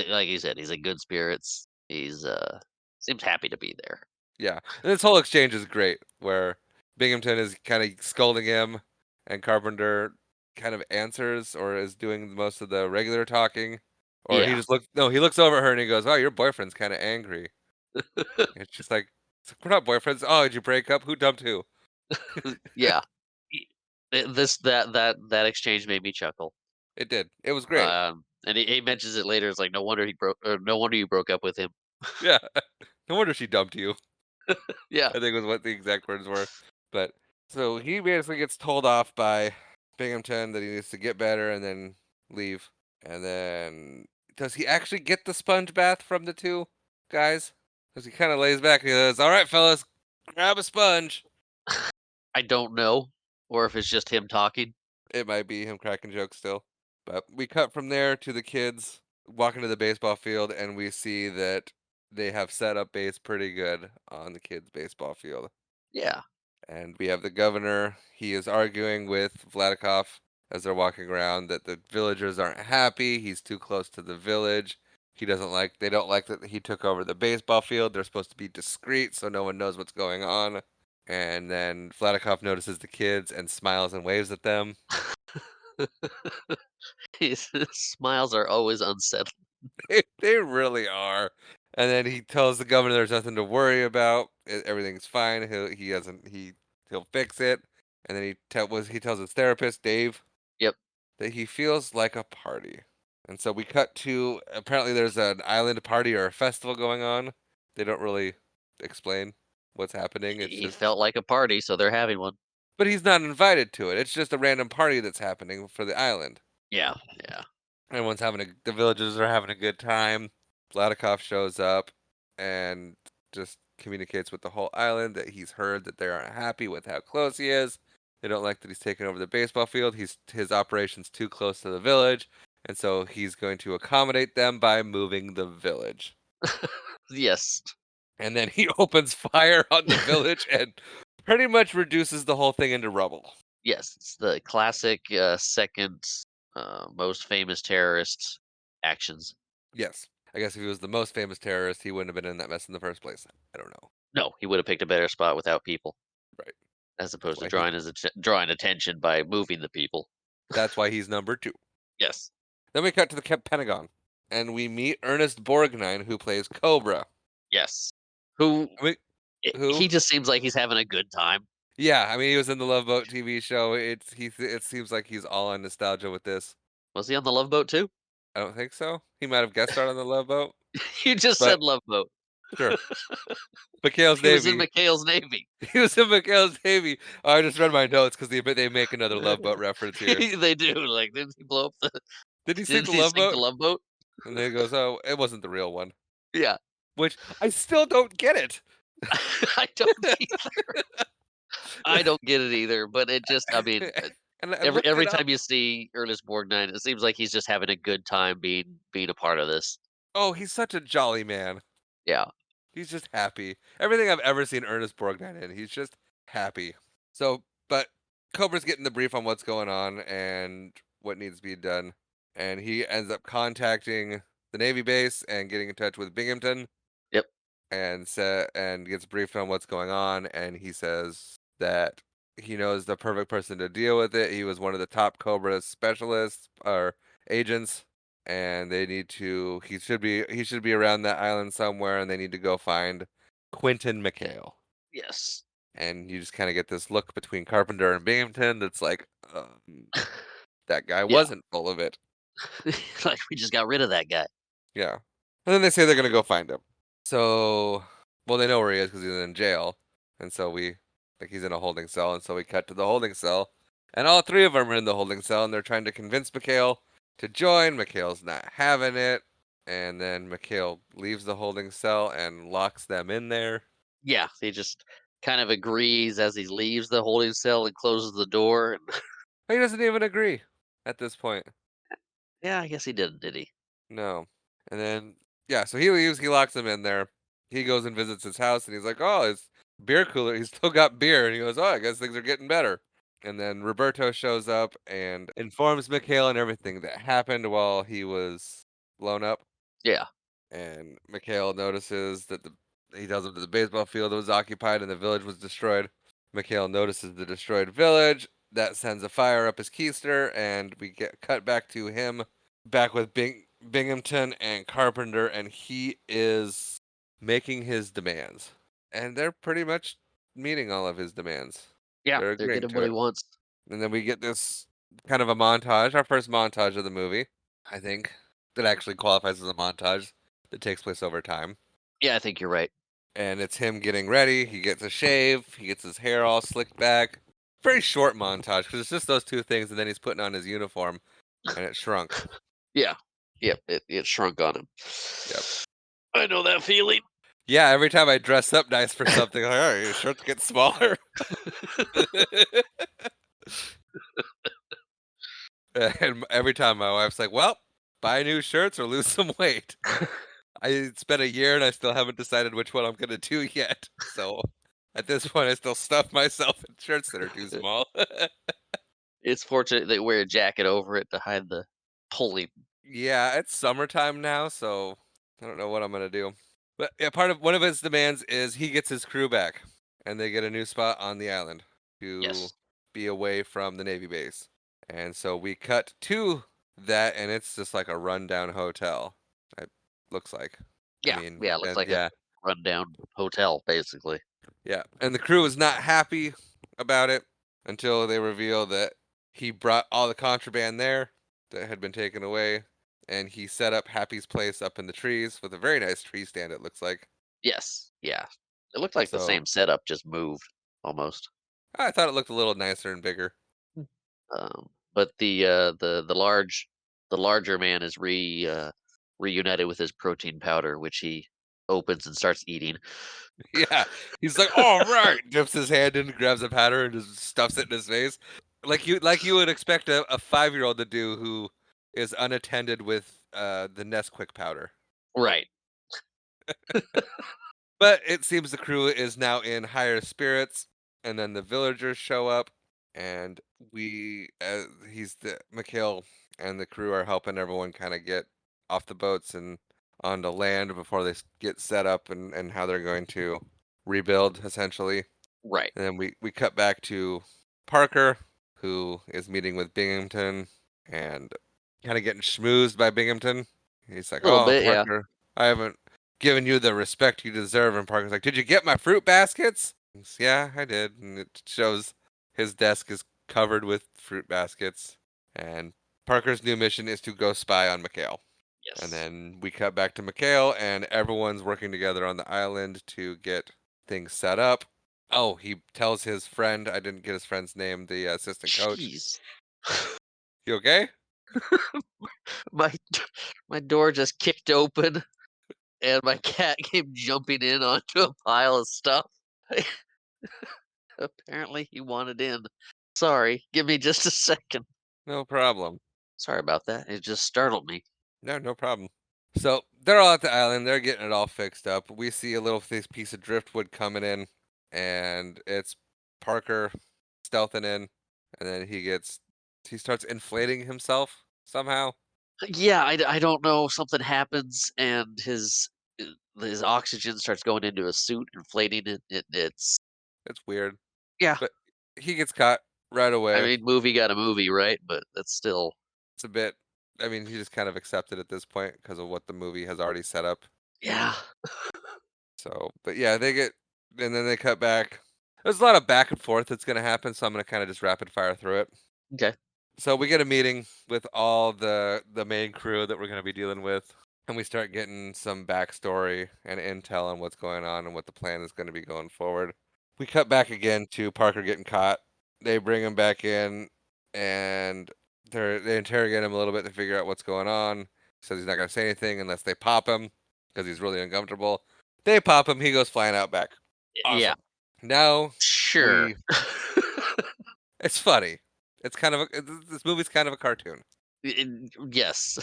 Like you said, he's in good spirits. Seems happy to be there. yeah, and this whole exchange is great, where Binghamton is kind of scolding him, and Carpenter kind of answers or is doing most of the regular talking, or he Yeah. just looks. No, he looks over at her and he goes, "Oh, your boyfriend's kind of angry." It's just like, we're not boyfriends. Oh, did you break up? Who dumped who? Yeah. Y this that exchange made me chuckle. It did. It was great. And he mentions it later, it's like, no wonder you broke up with him." Yeah. No wonder she dumped you. Yeah. I think was what the exact words were. But so he basically gets told off by Binghamton that he needs to get better and then leave. And then does he actually get the sponge bath from the two guys? Because he kind of lays back and he goes, "All right, fellas, grab a sponge." I don't know, or if it's just him talking. It might be him cracking jokes still. But we cut from there to the kids walking to the baseball field, and we see that they have set up base pretty good on the kids' baseball field. Yeah. And we have the governor. He is arguing with Vladikov as they're walking around that the villagers aren't happy. He's too close to the village. They don't like that he took over the baseball field. They're supposed to be discreet so no one knows what's going on. And then Vladikov notices the kids and smiles and waves at them. His smiles are always unsettling. They really are. And then he tells the governor there's nothing to worry about. Everything's fine. He'll fix it. And then he tells his therapist Dave Yep. that he feels like a party. And so we cut to apparently there's an island party or a festival going on. They don't really explain what's happening. It's He just felt like a party, so they're having one. but he's not invited to it. It's just a random party that's happening for the island. Yeah, yeah. The villagers are having a good time. Vladikov shows up and just communicates with the whole island that he's heard that they aren't happy with how close he is. They don't like that he's taken over the baseball field. His operation's too close to the village, and so he's going to accommodate them by moving the village. Yes. And then he opens fire on the village and pretty much reduces the whole thing into rubble. Yes, it's the classic, second, most famous terrorist actions. Yes. I guess if he was the most famous terrorist, he wouldn't have been in that mess in the first place. I don't know. No, he would have picked a better spot without people, Right. as That's opposed to why he drawing attention by moving the people. that's why he's number 2. Yes. Then we cut to the Pentagon, and we meet Ernest Borgnine, who plays Cobra. Yes. Who I mean, who? he just seems like he's having a good time. Yeah, I mean, he was in the Love Boat TV show. It seems like he's all on nostalgia with this. Was he on the Love Boat too? I don't think so. He might have guest starred on the Love Boat, You just but said Love Boat. sure. McHale's He was in Navy. McHale's Navy. He was in McHale's Navy. Oh, I just read my notes because they make another Love Boat reference here. They do, like, didn't he blow up the Did he sink didn't the he Love sink the Boat? Love Boat? And then he goes, "Oh, it wasn't the real one," Yeah. which I still don't get it. I don't I don't get it either, but it just I mean, And I every looked it up. time you see Ernest Borgnine, it seems like he's just having a good time being a part of this. Oh, he's such a jolly man. Yeah. He's just happy. Everything I've ever seen Ernest Borgnine in, he's just happy. So, but Cobra's getting the brief on what's going on and what needs to be done, and he ends up contacting the Navy base and getting in touch with Binghamton Yep. and gets briefed on what's going on, and he says that he knows the perfect person to deal with it. He was one of the top Cobra specialists or agents, and he should be around that island somewhere, and they need to go find Quentin McHale. Yes. And you just kind of get this look between Carpenter and Binghamton that's like, that guy Yeah. wasn't full of it. Like, we just got rid of that guy. Yeah. And then they say they're gonna go find him. So, well, they know where he is because he's in jail, and so he's in a holding cell, and so we cut to the holding cell, and all three of them are in the holding cell, and they're trying to convince McHale to join. McHale's not having it, and then McHale leaves the holding cell and locks them in there. Yeah, he just kind of agrees as he leaves the holding cell and closes the door. And He doesn't even agree at this point. yeah, I guess he did he? No. And then yeah, so he leaves, he locks him in there. He goes and visits his house and he's like, "Oh, his beer cooler, he's still got beer." And he goes, "Oh, I guess things are getting better." And then Roberto shows up and informs McHale and everything that happened while he was blown up. Yeah, And McHale notices that he tells him that the baseball field was occupied and the village was destroyed. McHale notices the destroyed village. That sends a fire up his keister, and we get cut back to him back with Binghamton and Carpenter, and he is making his demands. And they're pretty much meeting all of his demands. yeah, They're they're agreeing getting to what he it. wants. And then we get this kind of a montage, our first montage of the movie, I think, that actually qualifies as a montage that takes place over time. Yeah, I think you're right. And it's him getting ready. He gets a shave. He gets his hair all slicked back. Very short montage because it's just those two things, and then he's putting on his uniform, and it shrunk. Yeah, yep, it shrunk on him. Yep. I know that feeling. Yeah, every time I dress up nice for something, I'm like, oh, your shirts get smaller. And every time my wife's like, well, buy new shirts or lose some weight. It's been a year and I still haven't decided which one I'm going to do yet. So at this point, I still stuff myself in shirts that are too small. It's fortunate they wear a jacket over it to hide the pulling. Yeah, it's summertime now, so I don't know what I'm gonna do. But yeah, part of one of his demands is he gets his crew back, and they get a new spot on the island to Yes. be away from the Navy base. And so we cut to that, and it's just like a rundown hotel. It looks like. I Yeah, mean, yeah, it looks and like a yeah, rundown hotel, basically. yeah, and the crew is not happy about it until they reveal that he brought all the contraband there that had been taken away, and he set up Happy's place up in the trees with a very nice tree stand, it looks like. Yes, yeah. It looked like the So same setup, just moved, almost. I thought it looked a little nicer and bigger. But the larger man is reunited with his protein powder, which he opens and starts eating. Yeah, he's like, "All right," dips his hand in, grabs a powder, and just stuffs it in his face, like you would expect a 5-year-old to do who is unattended with the Nesquik powder. Right. But it seems the crew is now in higher spirits, and then the villagers show up, and he's the McHale and the crew are helping everyone kind of get off the boats and onto land before they get set up and how they're going to rebuild essentially. Right. And then we cut back to Parker, who is meeting with Binghamton and kind of getting schmoozed by Binghamton. He's like, A little "Oh, bit, yeah. Parker, I haven't given you the respect you deserve." And Parker's like, "Did you get my fruit baskets?" Yeah, I did. And it shows his desk is covered with fruit baskets. And Parker's new mission is to go spy on McHale. And Yes. then we cut back to McHale, and everyone's working together on the island to get things set up. Oh, he tells his friend, I didn't get his friend's name, the assistant coach. Jeez. You okay? My my door just kicked open and my cat came jumping in onto a pile of stuff. Apparently he wanted in. Sorry, give me just a second. No problem. Sorry about that. It just startled me. No, no problem. So they're all at the island. They're getting it all fixed up. We see a little piece of driftwood coming in, and it's Parker stealthing in, and then he starts inflating himself somehow. Yeah, I don't know. Something happens and his oxygen starts going into his suit, inflating it. It's It's weird, yeah. but he gets caught right I away. mean, movie got a movie, right? But that's still It's a bit. I mean, he just kind of accepted at this point because of what the movie has already set up. yeah. So, but yeah, and then they cut back. There's a lot of back and forth that's going to happen, so I'm going to kind of just rapid fire through it. Okay. So we get a meeting with all the main crew that we're going to be dealing with. and we start getting some backstory and intel on what's going on and what the plan is going to be going forward. We cut back again to Parker getting caught. They bring him back in, and they interrogate him a little bit to figure out what's going on. He says he's not going to say anything unless they pop him because he's really uncomfortable. They pop him. He goes flying out back. Yeah, Awesome. Now sure. we. It's funny. It's kind of this movie's kind of a cartoon. Yes.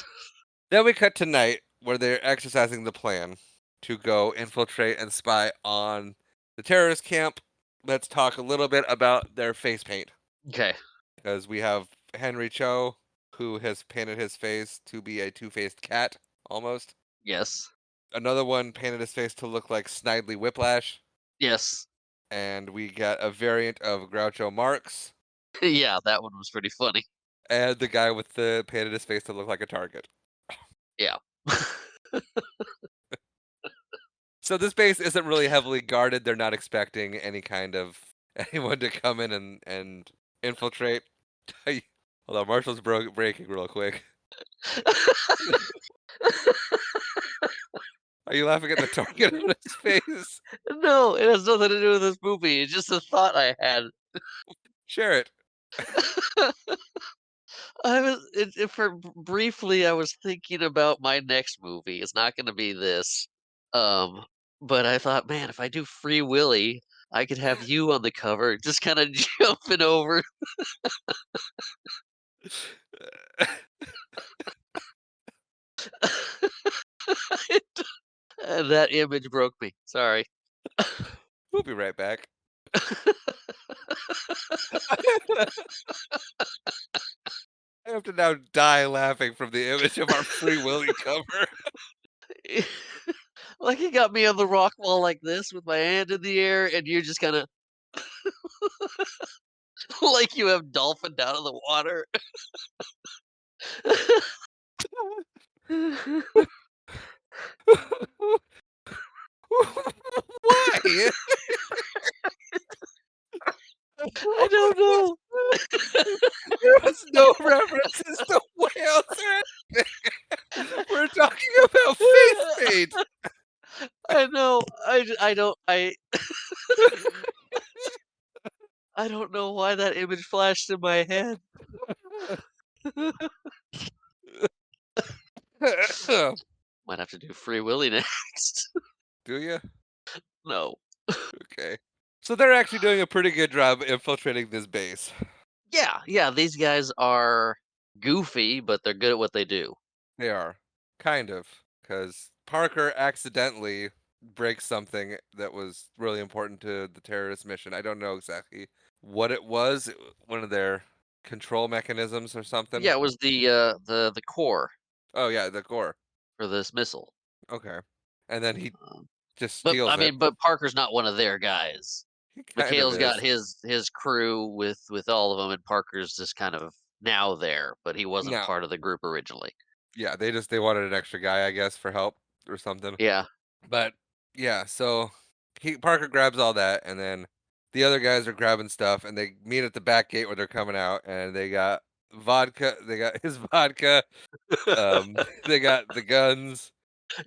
Then we cut to night where they're exercising the plan to go infiltrate and spy on the terrorist camp. Let's talk a little bit about their face paint Okay. because we have Henry Cho who has painted his face to be a two-faced cat almost. Yes. Another one painted his face to look like Snidely Whiplash, Yes. and we got a variant of Groucho Marx Yeah, that one was pretty funny. and the guy with the painted his face to look like a target. Yeah. So this base isn't really heavily guarded. They're not expecting any kind of anyone to come in and infiltrate. Hold on, Marshall's breaking real quick. Are you laughing at the target on his face? No, it has nothing to do with this movie. It's just a thought I had. Share it. I was briefly I was thinking about my next movie. It's not going to be this. Um, but I thought, man, if I do Free Willy, I could have you on the cover, just kind of jumping over. And that image broke me. Sorry. We'll be right back. I have to now die laughing from the image of our Free Willy cover. Like he got me on the rock wall like this with my hand in the air, and you're just kind of like you have dolphin down in the water. Why? I don't know. There was no references to whales or anything. We're talking about face paint. I know. I don't I don't know why that image flashed in my head. Might have to do Free Willy next. Do you? No. Okay. So they're actually doing a pretty good job infiltrating this base. Yeah, yeah, these guys are goofy, but they're good at what they do. They are. Kind of. Because Parker accidentally breaks something that was really important to the terrorist mission. I don't know exactly what it was. One of their control mechanisms or something. Yeah, it was the core Oh, yeah, the core. for this missile. Okay. And then he Um, just but I steals it. mean, but Parker's not one of their guys. He kind of McHale's got is. his crew with all of them, and Parker's just kind of now there, but he wasn't No. part of the group originally. Yeah, they wanted an extra guy, I guess, for help or something. Yeah. But yeah, so Parker grabs all that, and then the other guys are grabbing stuff, and they meet at the back gate where they're coming out, and they got vodka. They got his vodka. They got the guns,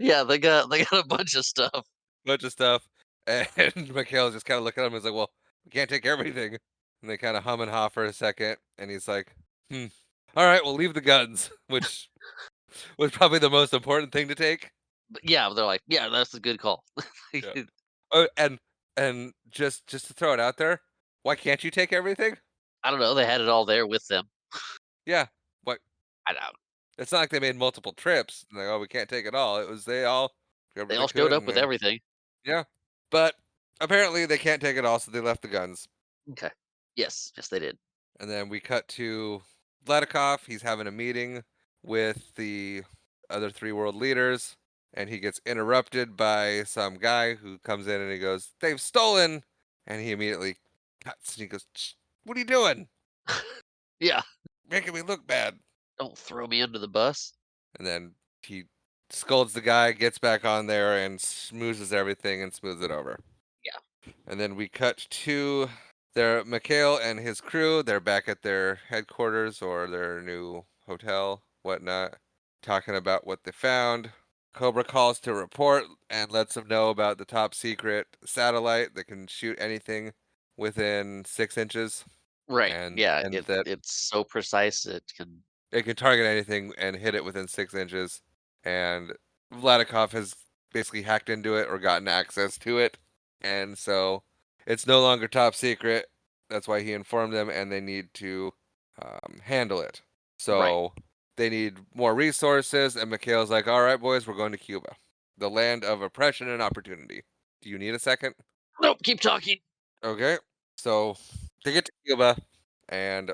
Yeah, they got a bunch of stuff. bunch of stuff, and McHale's just kind of looking at him. And is like, "Well, we can't take everything." And they kind of hum and haw for a second, and he's like, "Hmm, all right, we'll leave the guns," which was probably the most important thing to take. But yeah, they're like, "Yeah, that's a good call." Yeah. Oh, and just to throw it out there, why can't you take everything? I don't know, they had it all there with them. Yeah. What? I don't It's not like they made multiple trips. Like, oh, we can't take it all. It was they all grabbed they what they all showed could, up and with then everything. yeah. But apparently they can't take it all, so they left the guns. Okay. Yes, yes, they did. And then we cut to Vladikov. He's having a meeting with the other three world leaders, and he gets interrupted by some guy who comes in and he goes, "They've stolen!" And he immediately cuts and he goes, "Shh, what are you doing? Yeah. Making me look bad." Don't throw me under the bus. And then he scolds the guy, gets back on there, and smoozes everything and smooths it over. Yeah. And then we cut to McHale and his crew. They're back at their headquarters or their new hotel, whatnot, talking about what they found. Cobra calls to report and lets him know about the top secret satellite that can shoot anything within 6 inches, Right. and Yeah, and that it's so precise it can. it can target anything and hit it within 6 inches. And Vladikov has basically hacked into it or gotten access to it, and so it's no longer top secret. That's why he informed them, and they need to handle it. Right. So they need more resources, and McHale's like, "All right, boys, we're going to Cuba, the land of oppression and opportunity." Do you need a second? Nope, keep talking. Okay. So they get to Cuba, and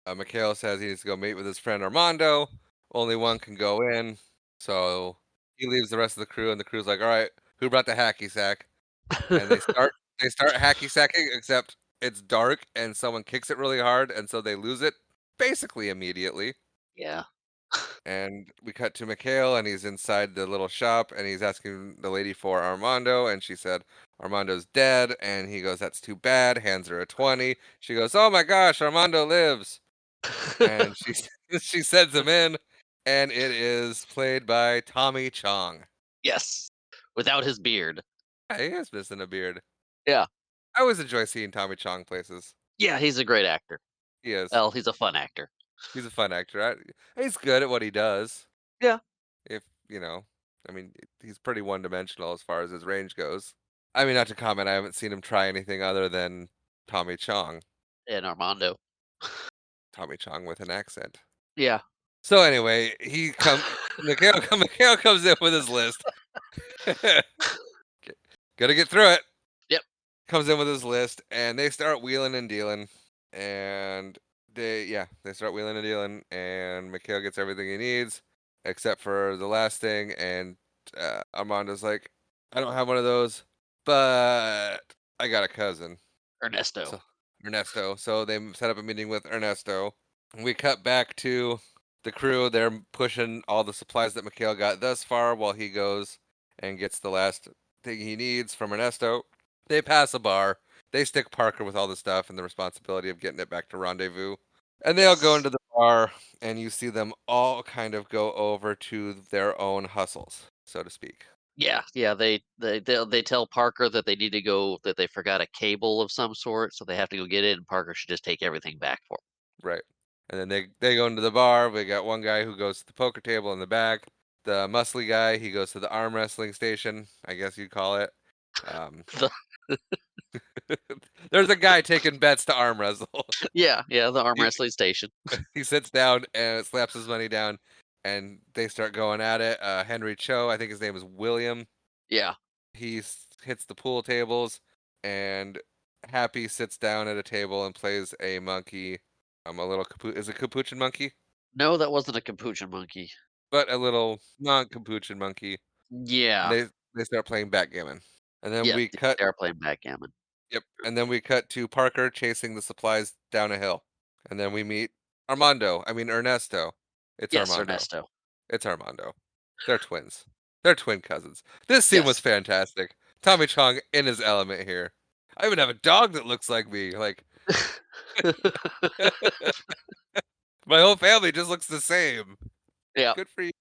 McHale says he needs to go meet with his friend Armando. Only one can go in. So he leaves the rest of the crew, and the crew's like, "All right, who brought the hacky sack?" And they start hacky sacking, except it's dark and someone kicks it really hard, and so they lose it basically immediately. Yeah. And we cut to McHale, and he's inside the little shop, and he's asking the lady for Armando, and she said Armando's dead, and he goes, "That's too bad." Hands her a 20. She goes, "Oh my gosh, Armando lives," and she she sends him in, and it is played by Tommy Chong. Yes. Without his beard. Yeah, he is missing a beard. Yeah. I always enjoy seeing Tommy Chong places. Yeah, he's a great actor. He is. Well, he's a fun actor. He's a fun actor. He's good at what he does. Yeah. If you know, I mean, he's pretty one-dimensional as far as his range goes. I mean, not to comment, I haven't seen him try anything other than Tommy Chong. And Armando. Tommy Chong with an accent. Yeah. So anyway, Mikhail comes in with his list. Gotta get through it. Yep. Comes in with his list, and they start wheeling and dealing, and they start wheeling and dealing, and Mikhail gets everything he needs except for the last thing, and Armando's like, "I don't have one of those, but I got a cousin." Ernesto. So Ernesto. So they set up a meeting with Ernesto. We cut back to the crew. They're pushing all the supplies that Mikhail got thus far while he goes and gets the last thing he needs from Ernesto. They pass a bar. They stick Parker with all the stuff and the responsibility of getting it back to Rendezvous. And they all go Yes. into the bar, and you see them all kind of go over to their own hustles, so to speak. Yeah, yeah, they tell Parker that they need to go that they forgot a cable of some sort, so they have to go get it, and Parker should just take everything back for 'em. Right. And then they go into the bar. We got one guy who goes to the poker table in the back. The muscly guy, he goes to the arm wrestling station, I guess you'd call it. Um, The there's a guy taking bets to arm wrestle. yeah, yeah, the arm he, wrestling station. he sits down and slaps his money down, and they start going at it. Henry Cho, I think his name is William. Yeah. Hits the pool tables, and Happy sits down at a table and plays a monkey. A little is it capuchin monkey? No, that wasn't a capuchin monkey. But a little non-capuchin monkey, and Yeah. they start playing backgammon. And then Yes, we yes, cut they are playing backgammon. Yep, and then we cut to Parker chasing the supplies down a hill. And then we meet Ernesto. It's Yes, Armando. Ernesto. It's Armando. They're twins. They're twin cousins. This scene was Yes. fantastic. Tommy Chong in his element here. I even have a dog that looks like me. Like my whole family just looks the same. Yeah, Good for you.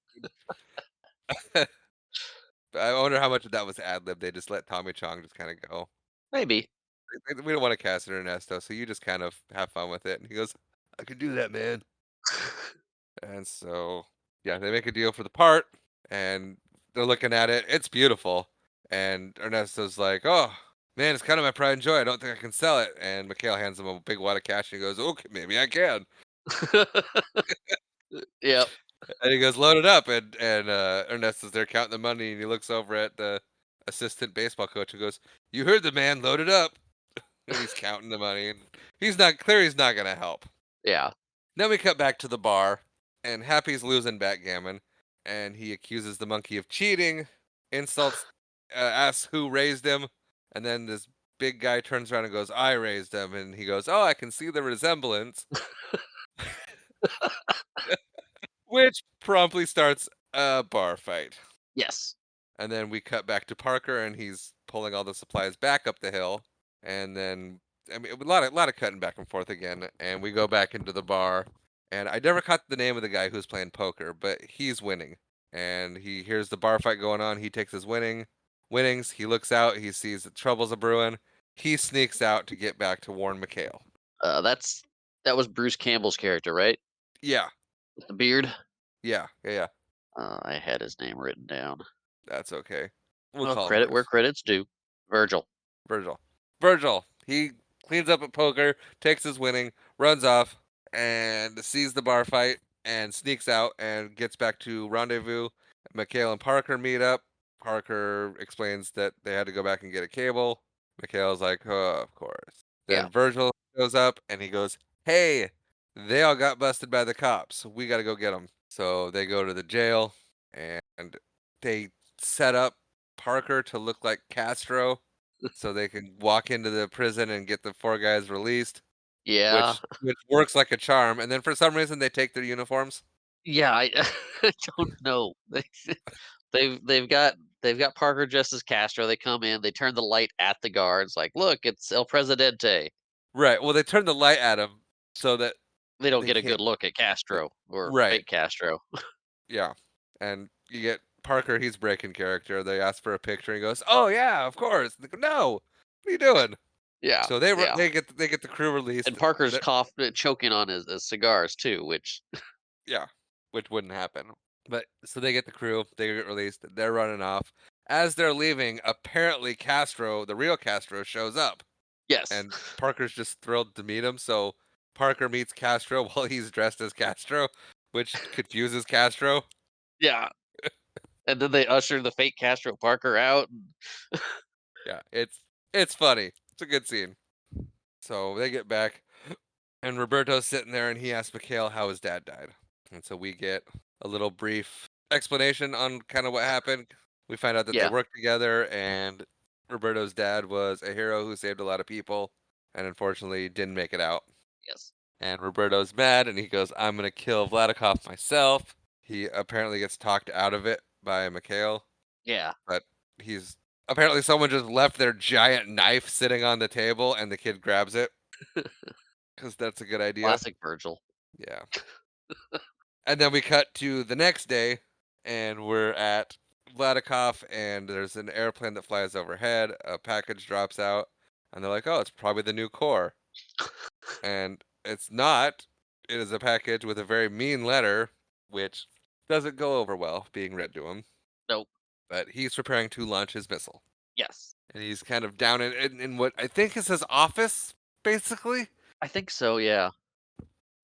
I wonder how much of that was ad lib. They just let Tommy Chong just kind of go. maybe. We don't want to cast it Ernesto, so you just kind of have fun with it. And he goes, "I can do that, man." And so, yeah, they make a deal for the part, and they're looking at it. It's beautiful. And Ernesto's like, "Oh, man, it's kind of my pride and joy. I don't think I can sell it." And Mikhail hands him a big wad of cash, and he goes, "Okay, maybe I can." Yep. And he goes, "Load it up." And Ernesto's there counting the money, and he looks over at the assistant baseball coach and goes, "You heard the man. Load it up." And he's counting the money, and he's not gonna help. Yeah. Then we cut back to the bar, and Happy's losing backgammon, and he accuses the monkey of cheating, insults, asks who raised him, and then this big guy turns around and goes, "I raised him," and he goes, "Oh, I can see the resemblance," which promptly starts a bar fight. Yes. And then we cut back to Parker, and he's pulling all the supplies back up the hill, and then I mean a lot of cutting back and forth again, and we go back into the bar, and I never caught the name of the guy who's playing poker, but he's winning. and he hears the bar fight going on. He takes his winnings. He looks out. He sees that trouble's a brewing. He sneaks out to get back to warn McHale. That was Bruce Campbell's character, right? Yeah, With the beard? yeah. I had his name written down. That's okay. We'll Well, call him credit where Bruce. credit's due. Virgil. Virgil. Virgil. He cleans up at poker, takes his winning, runs off, and sees the bar fight, and sneaks out and gets back to rendezvous. McHale and Parker meet up. Parker explains that they had to go back and get a cable. McHale's like, oh, of course. Yeah. Then Virgil shows up and he goes, hey, they all got busted by the cops. We got to go get them. So they go to the jail and they set up Parker to look like Castro so they can walk into the prison and get the four guys released, Yeah. which works like a charm. And then for some reason they take their uniforms. Yeah, I I don't know. They've got Parker dressed as Castro. They come in, they turn the light at the guards, like, "Look, it's El Presidente." Right. Well, they turn the light at him so that They don't they get a can't. good look at Castro or Right. fake Castro. Yeah. And you get Parker. He's breaking character. They ask for a picture. He goes, "Oh yeah, of course." They go, "No, what are you doing?" Yeah, So yeah. they get the crew released. And Parker's choking on his cigars too, which Yeah, which wouldn't happen. But so they get the crew, they get released, they're running off. As they're leaving, apparently Castro, the real Castro, shows up, yes. and Parker's just thrilled to meet him. So Parker meets Castro while he's dressed as Castro, which confuses Castro. Yeah. And then they usher the fake Castro Parker out. Yeah, it's funny. It's a good scene. So they get back, and Roberto's sitting there, and he asks McHale how his dad died. And so we get a little brief explanation on kind of what happened. We find out that they Yeah. worked together, and Roberto's dad was a hero who saved a lot of people, and unfortunately didn't make it out. Yes. And Roberto's mad, and he goes, "I'm gonna kill Vladikov myself." He apparently gets talked out of it by McHale, Yeah. but he's apparently someone just left their giant knife sitting on the table, and the kid grabs it because that's a good idea. Classic Virgil. Yeah. And then we cut to the next day, and we're at Vladikov, and there's an airplane that flies overhead. A package drops out, and they're like, "Oh, it's probably the new core," and it's not. It is a package with a very mean letter, which doesn't go over well being read to him. Nope. But he's preparing to launch his missile, Yes. and he's kind of down in what I think is his office, basically. I think so, yeah.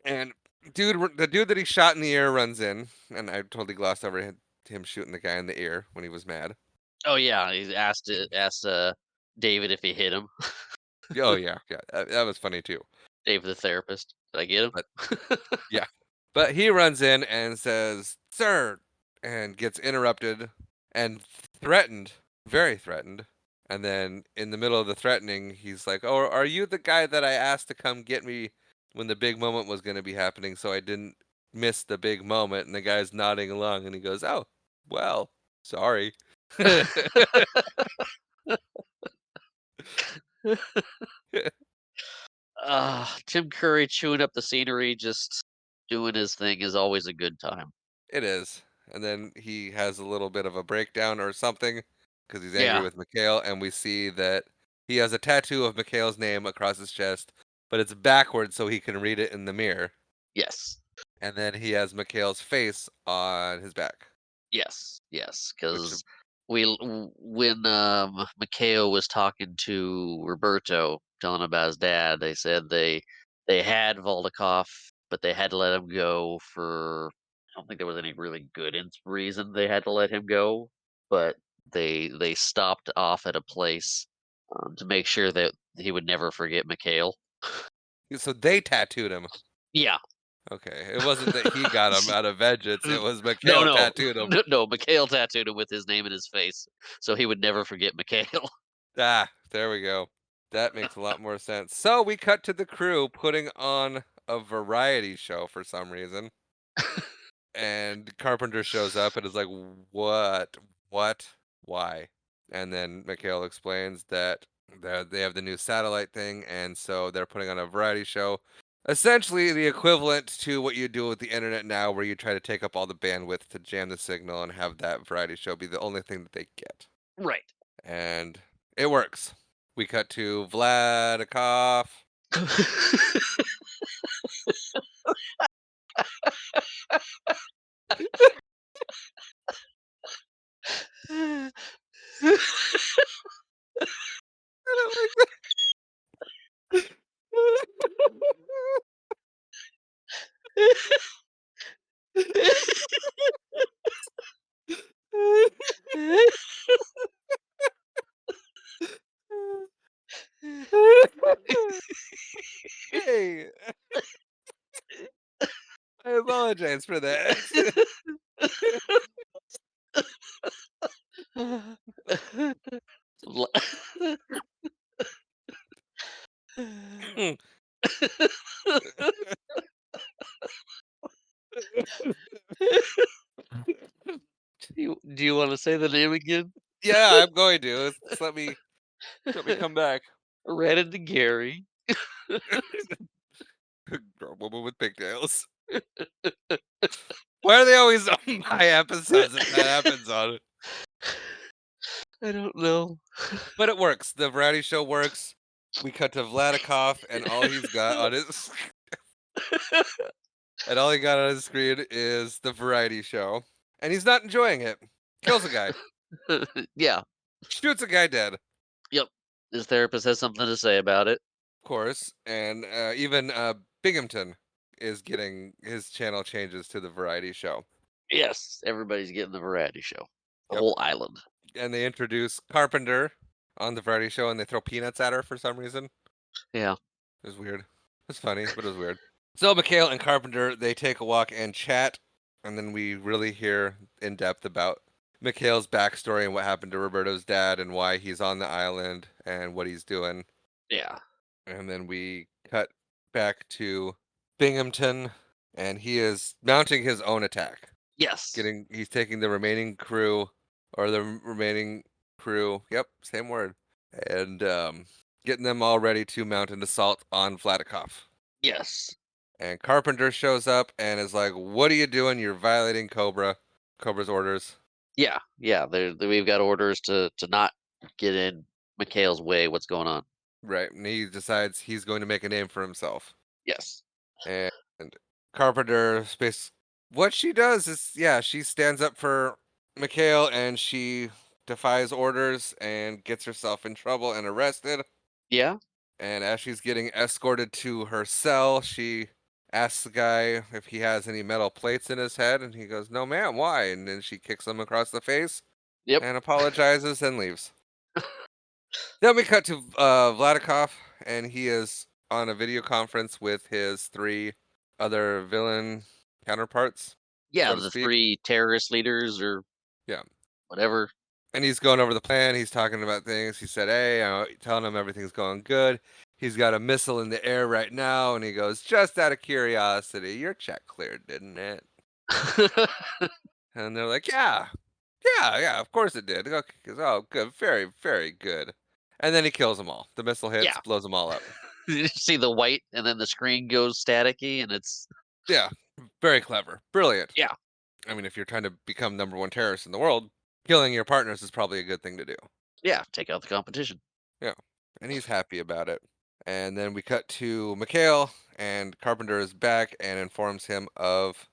And the dude that he shot in the ear runs in, and I totally glossed over him shooting the guy in the ear when he was mad. Oh, yeah, he asked David if he hit him. Oh yeah, that was funny too. David the therapist. Did I get him? But yeah, but he runs in and says, "Sir," and gets interrupted and threatened, very threatened. And then in the middle of the threatening, he's like, "Oh, are you the guy that I asked to come get me when the big moment was going to be happening, so I didn't miss the big moment?" And the guy's nodding along, and he goes, "Oh, well, sorry." Tim Curry chewing up the scenery, just doing his thing is always a good time. It is. And then he has a little bit of a breakdown or something because he's angry Yeah. with McHale, and we see that he has a tattoo of McHale's name across his chest, but it's backwards so he can read it in the mirror. Yes. And then he has McHale's face on his back, Yes. Yes. which Because when Mikhail was talking to Roberto, telling about his dad, they said they had Voldikov, but they had to let him go for. I don't think there was any really good reason they had to let him go, but they stopped off at a place to make sure that he would never forget Mikhail. so they tattooed him. Yeah. Okay, it wasn't that he got him out of vengeance; it was No, McHale no, tattooed him. no. Mikhail tattooed him with his name in his face, so he would never forget Mikhail. Ah, there we go. That makes a lot more sense. So we cut to the crew putting on a variety show for some reason. And Carpenter shows up and is like, "What? What? Why?" And then Mikhail explains that they have the new satellite thing, and so they're putting on a variety show. Essentially the equivalent to what you do with the internet now, where you try to take up all the bandwidth to jam the signal and have that variety show be the only thing that they get. Right. And it works. We cut to Vladikov. I don't like that. Hey, I apologize for that. L do you wanna say the name again? Yeah, I'm going to. Just let me come back. Red and Gary. Girl, woman with pigtails. Why are they always on my episodes that happens on? I don't know. But it works. The variety show works. We cut to Vladikov, and all he's got on his and all he got on his screen is the variety show, and he's not enjoying it. Kills a guy, Yeah, shoots a guy dead, of yep. His therapist has something to say about it. course, and even Binghamton is getting his channel changes to the variety show. Yes, everybody's getting the variety show. The Yep, whole island. and they introduce Carpenter on the variety show, and they throw peanuts at her for some reason. Yeah. It was weird. It was funny, but it was weird. So McHale and Carpenter, they take a walk and chat, and then we really hear in depth about McHale's backstory and what happened to Roberto's dad and why he's on the island and what he's doing. Yeah. And then we cut back to Binghamton, and he is mounting his own attack. Yes. He's taking the remaining crew, or the remaining crew. Yep, same word. And getting them all ready to mount an assault on Vladikov. Yes. And Carpenter shows up and is like, "What are you doing? You're violating Cobra's orders." Yeah. Yeah. We've got orders to not get in McHale's way. What's going on? Right. And he decides he's going to make a name for himself. Yes. And Carpenter space what she does is, yeah, she stands up for McHale and she defies orders and gets herself in trouble and arrested. Yeah. And as she's getting escorted to her cell, she asks the guy if he has any metal plates in his head, and he goes, "No, ma'am, why?" And then she kicks him across the face Yep. and apologizes and leaves. Then we cut to Vladikov, and he is on a video conference with his three other villain counterparts, Yeah. so to The speak. three terrorist leaders or Yeah. whatever. And he's going over the plan. He's talking about things. He said, "Hey," telling him everything's going good. He's got a missile in the air right now, and he goes, "Just out of curiosity, your check cleared, didn't it?" And they're like, "Yeah, yeah, yeah, of course it did." Okay, he goes, "Oh, good, very, very good." And then he kills them all. The missile hits, Yeah. blows them all up. You see the white and then the screen goes staticky and it's Yeah, very clever, brilliant. yeah. I mean, if you're trying to become number one terrorist in the world, killing your partners is probably a good thing to do. Yeah. Take out the competition. Yeah, and he's happy about it. And then we cut to McHale, and Carpenter is back and informs him of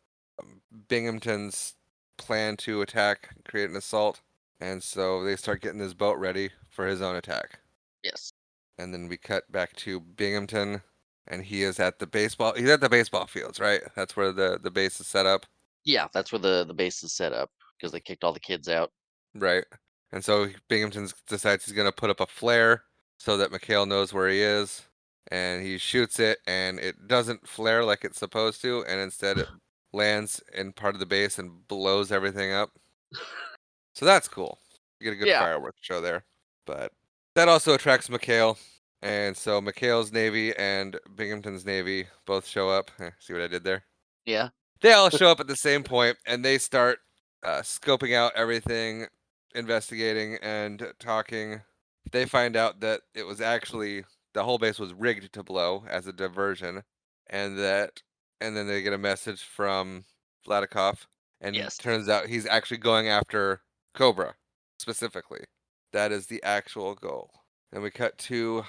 Binghamton's plan to attack, create an assault. And so they start getting his boat ready for his own attack. Yes. And then we cut back to Binghamton, and he is at the baseball. He's at the baseball fields, right? That's where the base is set up, Yeah. That's where the base is set up because they kicked all the kids out. right? And so Binghamton decides he's gonna put up a flare so that McHale knows where he is, and he shoots it, and it doesn't flare like it's supposed to, and instead it lands in part of the base and blows everything up. So that's cool. You get a good Yeah. fireworks show there. But that also attracts McHale, and so McHale's Navy and Binghamton's Navy both show up. See what I did there? Yeah. They all show up at the same point, and they start scoping out everything, investigating, and talking. They find out that it was actually the whole base was rigged to blow as a diversion, and that and then they get a message from Vladikov, and Yes. turns out he's actually going after Cobra specifically. That is the actual goal. Then we cut to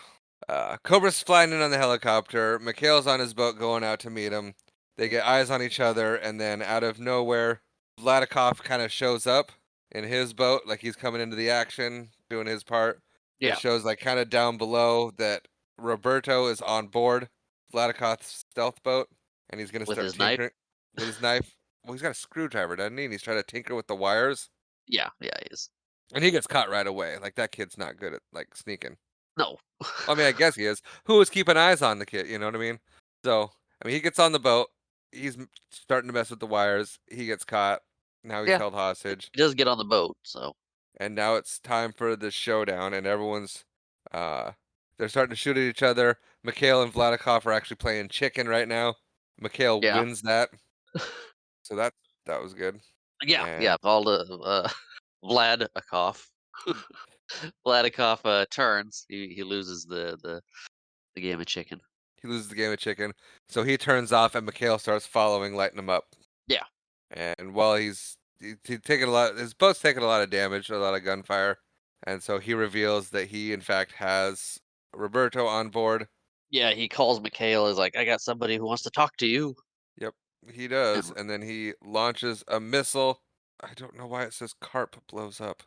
Cobra's flying in on the helicopter. McHale's on his boat going out to meet him. They get eyes on each other, and then out of nowhere, Vladikov kind of shows up in his boat, like he's coming into the action, doing his part. It Yeah. shows like kind of down below that Roberto is on board Vladikov's stealth boat, and he's gonna With start his knife. tinkering with his knife. Well, he's got a screwdriver, doesn't he? And he's trying to tinker with the wires, Yeah, yeah, he is. and he gets caught right away. Like that kid's not good at like sneaking. No. I mean, I guess he is. Who was keeping eyes on the kid? You know what I mean? So, I mean, he gets on the boat. He's starting to mess with the wires. He gets caught. Now he's Yeah, held hostage, he does get on the boat, so and now it's time for the showdown. And everyone's, uh, they're starting to shoot at each other. Mikhail and Vladikov are actually playing chicken right now. Mikhail yeah. wins that, so that was good. Yeah, And yeah, all the, Vladikov. Vladikov, turns, he loses the game of chicken. he loses the game of chicken. So he turns off, and Mikhail starts following, lighting him up. Yeah. And while he's taking a lot, his boat's taking a lot of damage, a lot of gunfire, and so he reveals that he in fact has Roberto on board. Yeah, he calls McHale, is like, "I got somebody who wants to talk to you." Yep, he And does, and then he launches a missile. I don't know why it says carp blows up.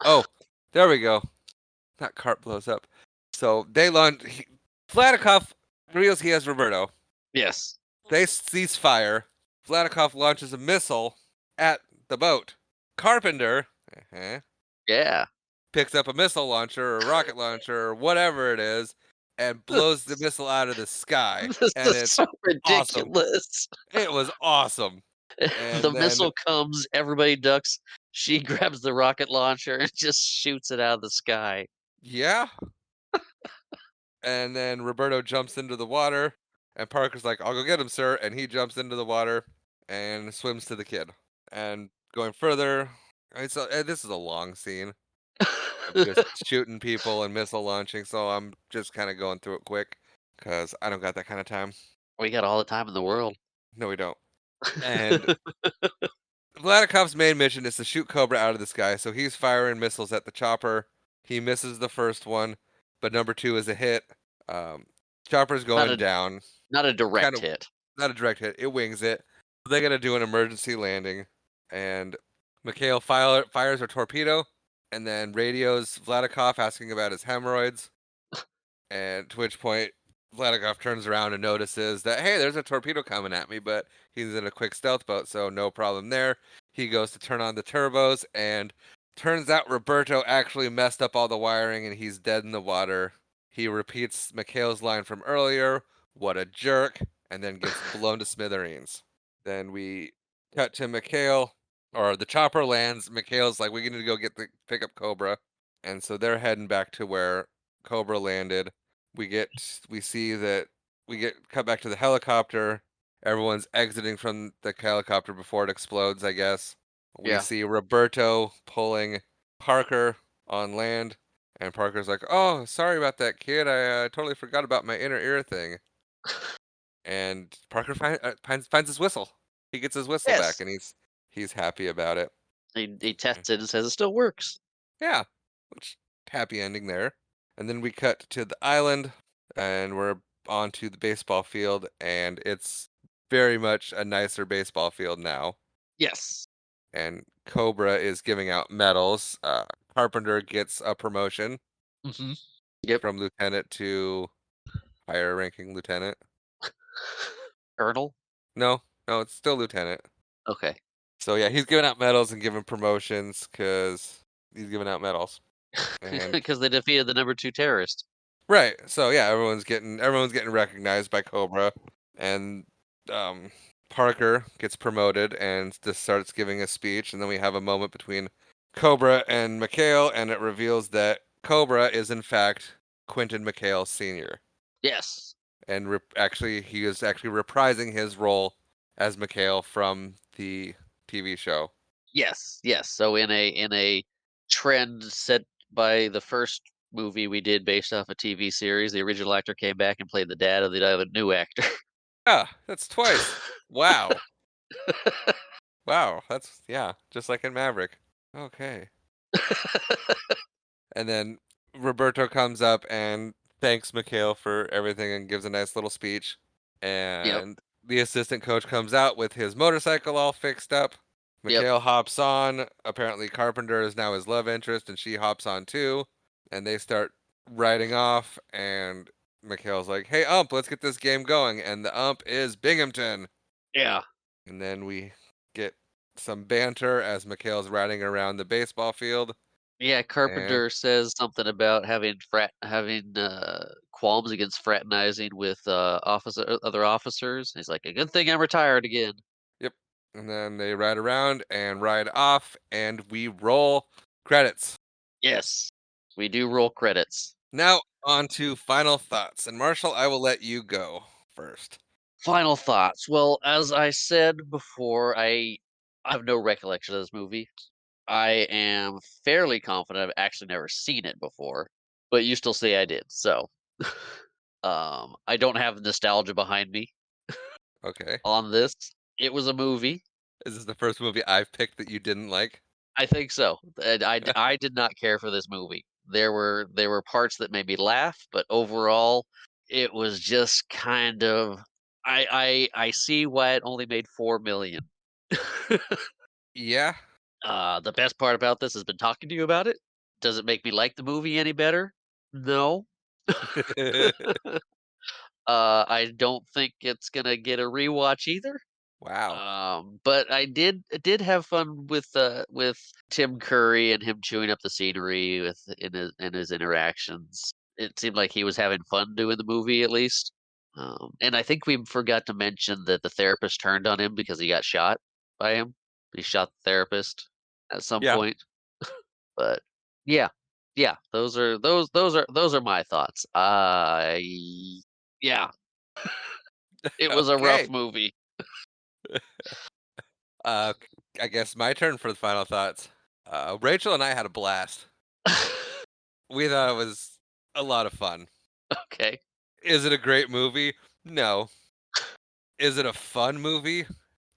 Oh, there we go. Not carp blows up. So they launch. Vladikov reveals he has Roberto. Yes. They cease fire. Vladikov launches a missile at the boat. Carpenter Yeah. picks up a missile launcher or rocket launcher or whatever it is and blows the missile out of the sky. This And is it's so awesome. ridiculous. It was awesome. The And then, missile comes, everybody ducks, she grabs the rocket launcher and just shoots it out of the sky. yeah. And then Roberto jumps into the water. And Parker's like, I'll go get him, sir. And he jumps into the water and swims to the kid. And going further, this is a long scene of just shooting people and missile launching. So I'm just kind of going through it quick because I don't got that kind of time. We got all the time in the world. No, we don't. And Vladikov's main mission is to shoot Cobra out of the sky, so he's firing missiles at the chopper. He misses the first one, but number two is a hit. Um, Chopper's Not going a down. not a Kind direct of hit. not a direct hit. It wings it. They got to do an emergency landing, and Mikhail fires a torpedo, and then radios Vladikov asking about his hemorrhoids. And to which point, Vladikov turns around and notices that, hey, there's a torpedo coming at me, but he's in a quick stealth boat, so no problem there. He goes to turn on the turbos, and turns out Roberto actually messed up all the wiring and he's dead in the water. He repeats Mikhail's line from earlier, what a jerk, and then gets blown to smithereens. Then we cut to Mikhail, or the chopper lands. Mikhail's like, we need to go pick up Cobra. And so they're heading back to where Cobra landed. We see that we get cut back to the helicopter. Everyone's exiting from the helicopter before it explodes, I guess. We Yeah. see Roberto pulling Parker on land, and Parker's like, "Oh, sorry about that, kid. I totally forgot about my inner ear thing." And Parker finds his whistle. He gets his whistle back, Yes. and he's happy about it. He tests it and says it still works. Yeah, which happy ending there. And then we cut to the island, and we're onto the baseball field, and it's very much a nicer baseball field now. Yes. And Cobra is giving out medals. Carpenter gets a promotion Mhm. Yep. from lieutenant to higher ranking lieutenant. Colonel? No, no, it's still lieutenant. Okay. So yeah, he's giving out medals and giving promotions because he's giving out medals. And Because they defeated the number 2 terrorist. right. So yeah, everyone's getting recognized by Cobra, and um, Parker gets promoted and just starts giving a speech, and then we have a moment between Cobra and McHale, and it reveals that Cobra is in fact Quentin McHale Sr. Yes. and actually he is actually reprising his role as McHale from the TV show. Yes, yes. So in a trend set by the first movie we did based off a TV series, the original actor came back and played the dad of the new actor. Yeah, that's twice. Wow. Wow, that's yeah, just like in Maverick. Okay. And then Roberto comes up and thanks McHale for everything and gives a nice little speech. Yep, And the assistant coach comes out with his motorcycle all fixed up. yep, McHale hops on. Apparently, Carpenter is now his love interest, and she hops on too. And they start riding off. And McHale's like, "Hey, ump, let's get this game going." And the ump is Binghamton. yeah. And then we get some banter as McHale's riding around the baseball field. Yeah, And Carpenter says something about having, qualms against fraternizing with, other officers. He's like, "A good thing I'm retired again." yep. And then they ride around and ride off, and we roll credits. Yes. We do roll credits. Now, on to final thoughts. And Marshall, I will let you go first. Final thoughts. Well, as I said before, I have no recollection of this movie. I am fairly confident I've actually never seen it before, but you still say I did. So, I don't have nostalgia behind me Okay. on this. It was a movie. Is this the first movie I've picked that you didn't like? I think so. And I did not care for this movie. There were parts that made me laugh, but overall, it was just kind of I see why it only made 4,000,000. Yeah. The best part about this has been talking to you about it. Does it make me like the movie any better? No. I don't think it's gonna get a rewatch either. Wow. But I did have fun with Tim Curry and him chewing up the scenery in his interactions. It seemed like he was having fun doing the movie at least. And I think we forgot to mention that the therapist turned on him because he got shot by him. He shot the therapist at some Yeah. point. But yeah, yeah, those are my thoughts. Yeah, it was a rough Okay. movie. Uh, I guess my turn for the final thoughts. Rachel and I had a blast. We thought it was a lot of fun. Okay. Is it a great movie? No. Is it a fun movie?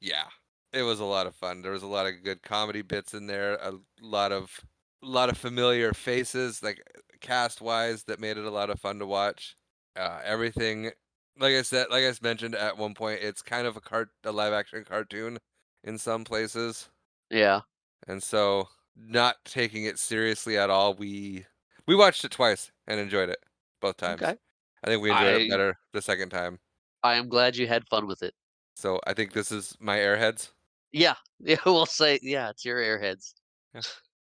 Yeah. It was a lot of fun. There was a lot of good comedy bits in there, lot of lot of familiar faces, like cast wise, that made it a lot of fun to watch. Everything, like I mentioned at one point, it's kind of a live action cartoon in some places, Yeah. and so not taking it seriously at all. We watched it twice and enjoyed it both times. Okay. I think we enjoyed it I better the second time. I am glad you had fun with it. So I think this is my Airheads. Yeah. Yeah, we'll say yeah, it's your Airheads. Yeah.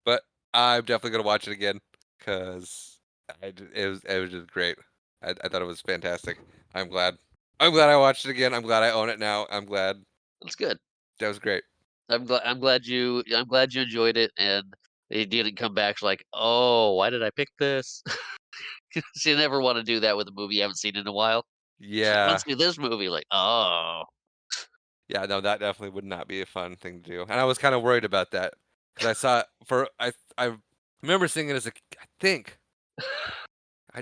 But I'm definitely gonna watch it again because it was just great. I thought it was fantastic. I'm glad. I'm glad I watched it again. I'm glad I own it now. I'm glad That's good. that was great. I'm glad you enjoyed it and you didn't come back like, "Oh, why did I pick this?" 'Cause you never wanna do that with a movie you haven't seen in a while. It's like, Yeah, "Let's do this movie," like, "Oh." yeah. No, that definitely would not be a fun thing to do. And I was kind of worried about that because I saw it for I remember seeing it as I think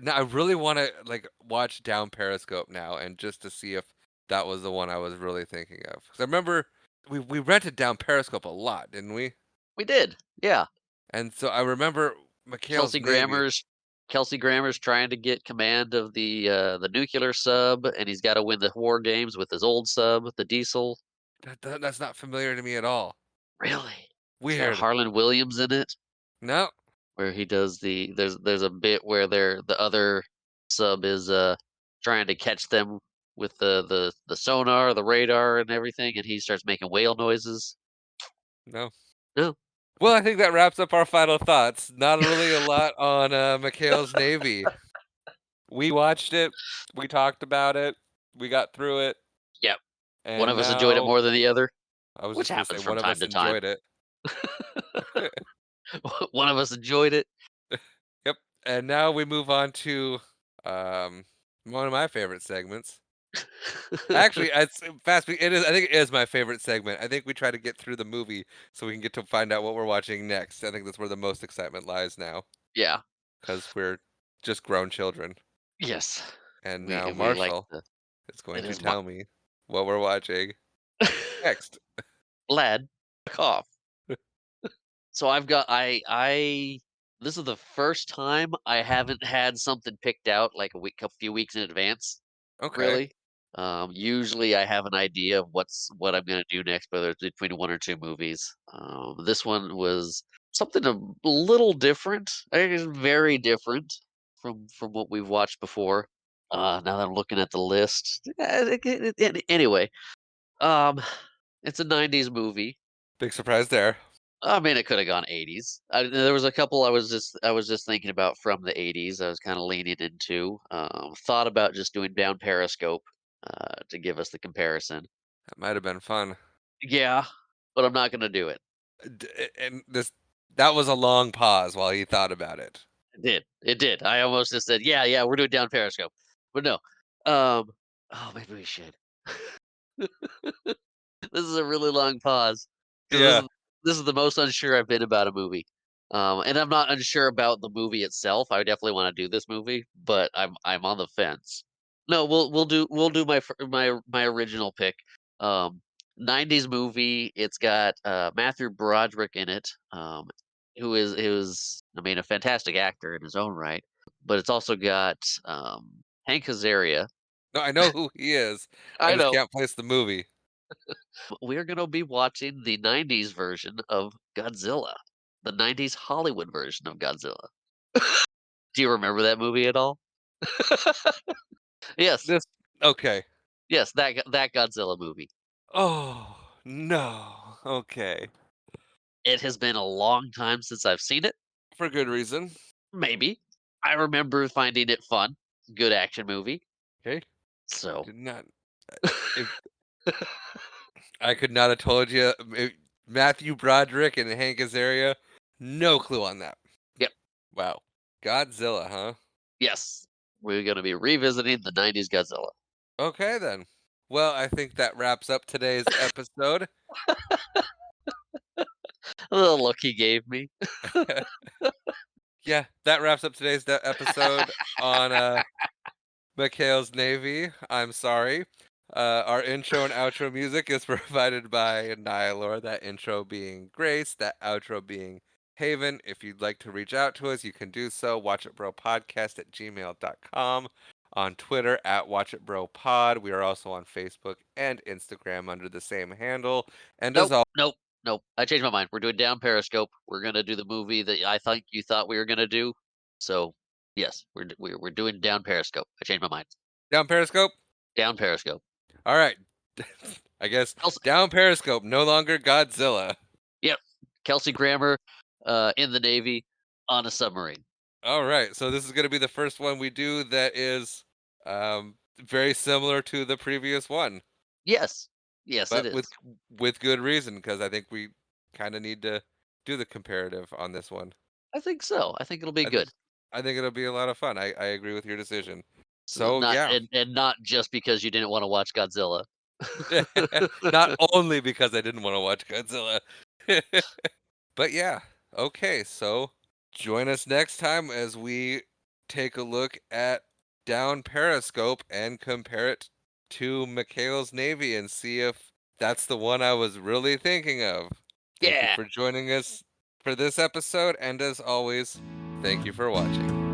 I really want to like watch Down Periscope now and just to see if that was the one I was really thinking of. 'Cause I remember we rented Down Periscope a lot, didn't we? We did, yeah. And so I remember McHale's Kelsey Navy. Grammer's Kelsey Grammer's trying to get command of the nuclear sub, and he's gotta win the war games with his old sub, the Diesel. That's not familiar to me at all. Really? It's got Weird. Harlan Williams in it, No, where he does there's a bit where the other sub is, trying to catch them with the sonar, the radar, and everything, and he starts making whale noises. no. No. Well, I think that wraps up our final thoughts. Not really a lot on McHale's Navy. We watched it. We talked about it. We got through it. Yep. One And of us enjoyed it now more than the other, I was which just gonna say happens from one of time us to time. enjoyed it. One of us enjoyed it. Yep. And now we move on to um one of my favorite segments. Actually, it's it is I think it is my favorite segment. I think we try to get through the movie so we can get to find out what we're watching next. I think that's where the most excitement lies now Yeah. because we're just grown children. Yes. And We now we like Marshall the is going it to is my tell me. what we're watching next. Lad, cough. So I've got I this is the first time I haven't had something picked out like a few weeks in advance, Okay. really. Usually I have an idea of what I'm gonna do next, whether it's between 1 or 2 movies. This one was something a little different. I think it's very different from what we've watched before. Now that I'm looking at the list, anyway, um, it's a '90s movie. Big surprise there. I mean, it coulda gone '80s. There was a couple I was just thinking about from the '80s, I was kinda leaning into, thought about just doing Down Periscope, to give us the comparison. That might have been fun. Yeah, but I'm not gonna do it. And this that was a long pause while he thought about it. It did. I almost just said, "Yeah, yeah, we're doing Down Periscope." But no. Um, oh, maybe we should. This is a really long pause because Yeah, this is the most unsure I've been about a movie. And I'm not unsure about the movie itself. I definitely want to do this movie, but I'm on the fence. No, we'll do my original pick. Um, '90s movie. It's got Matthew Broderick in it, who is I mean a fantastic actor in his own right, but it's also got Hank Azaria. no, I know who he is. I I just know. can't place the movie. We're gonna be watching the '90s version of Godzilla, the '90s Hollywood version of Godzilla. Do you remember that movie at all? Yes, This okay. yes, that Godzilla movie. Oh, no. Okay. It has been a long time since I've seen it. For good reason. Maybe. I remember finding it fun. Good action movie. Okay. So Did not if I could not have told you Matthew Broderick and Hank Azaria. No clue on that. yep, Wow. Godzilla, huh? yes. We're gonna be revisiting the '90s Godzilla. Okay then. Well, I think that wraps up today's episode. A little look he gave me. Yeah, that wraps up today's episode on McHale's Navy. I'm sorry. Our intro and outro music is provided by Nihilor, that intro being Grace, that outro being Haven. If you'd like to reach out to us, you can do so. Watchitbropodcast at gmail.com. On Twitter at WatchItBroPod. We are also on Facebook and Instagram under the same handle. And as Nope, always, nope, nope. I changed my mind. We're doing Down Periscope. We're gonna do the movie that I think you thought we were gonna do. So, yes, we're doing Down Periscope. I changed my mind. down Periscope. Down Periscope. All right. I guess Kelsey, down Periscope, no longer Godzilla. yep, Kelsey Grammer, in the Navy on a submarine. All right, so this is going to be the first one we do that is very similar to the previous one, Yes, yes, it but is. with good reason because I think we kind of need to do the comparative on this one. I think so. I think it'll be I think good. I think it'll be a lot of fun. I agree with your decision. So So not yeah, and not just because you didn't want to watch Godzilla. not only because I didn't want to watch Godzilla, but yeah. Okay, so join us next time as we take a look at Down Periscope and compare it to McHale's Navy and see if that's the one I was really thinking of. Thank you Yeah. for joining us for this episode, and as always, thank you for watching.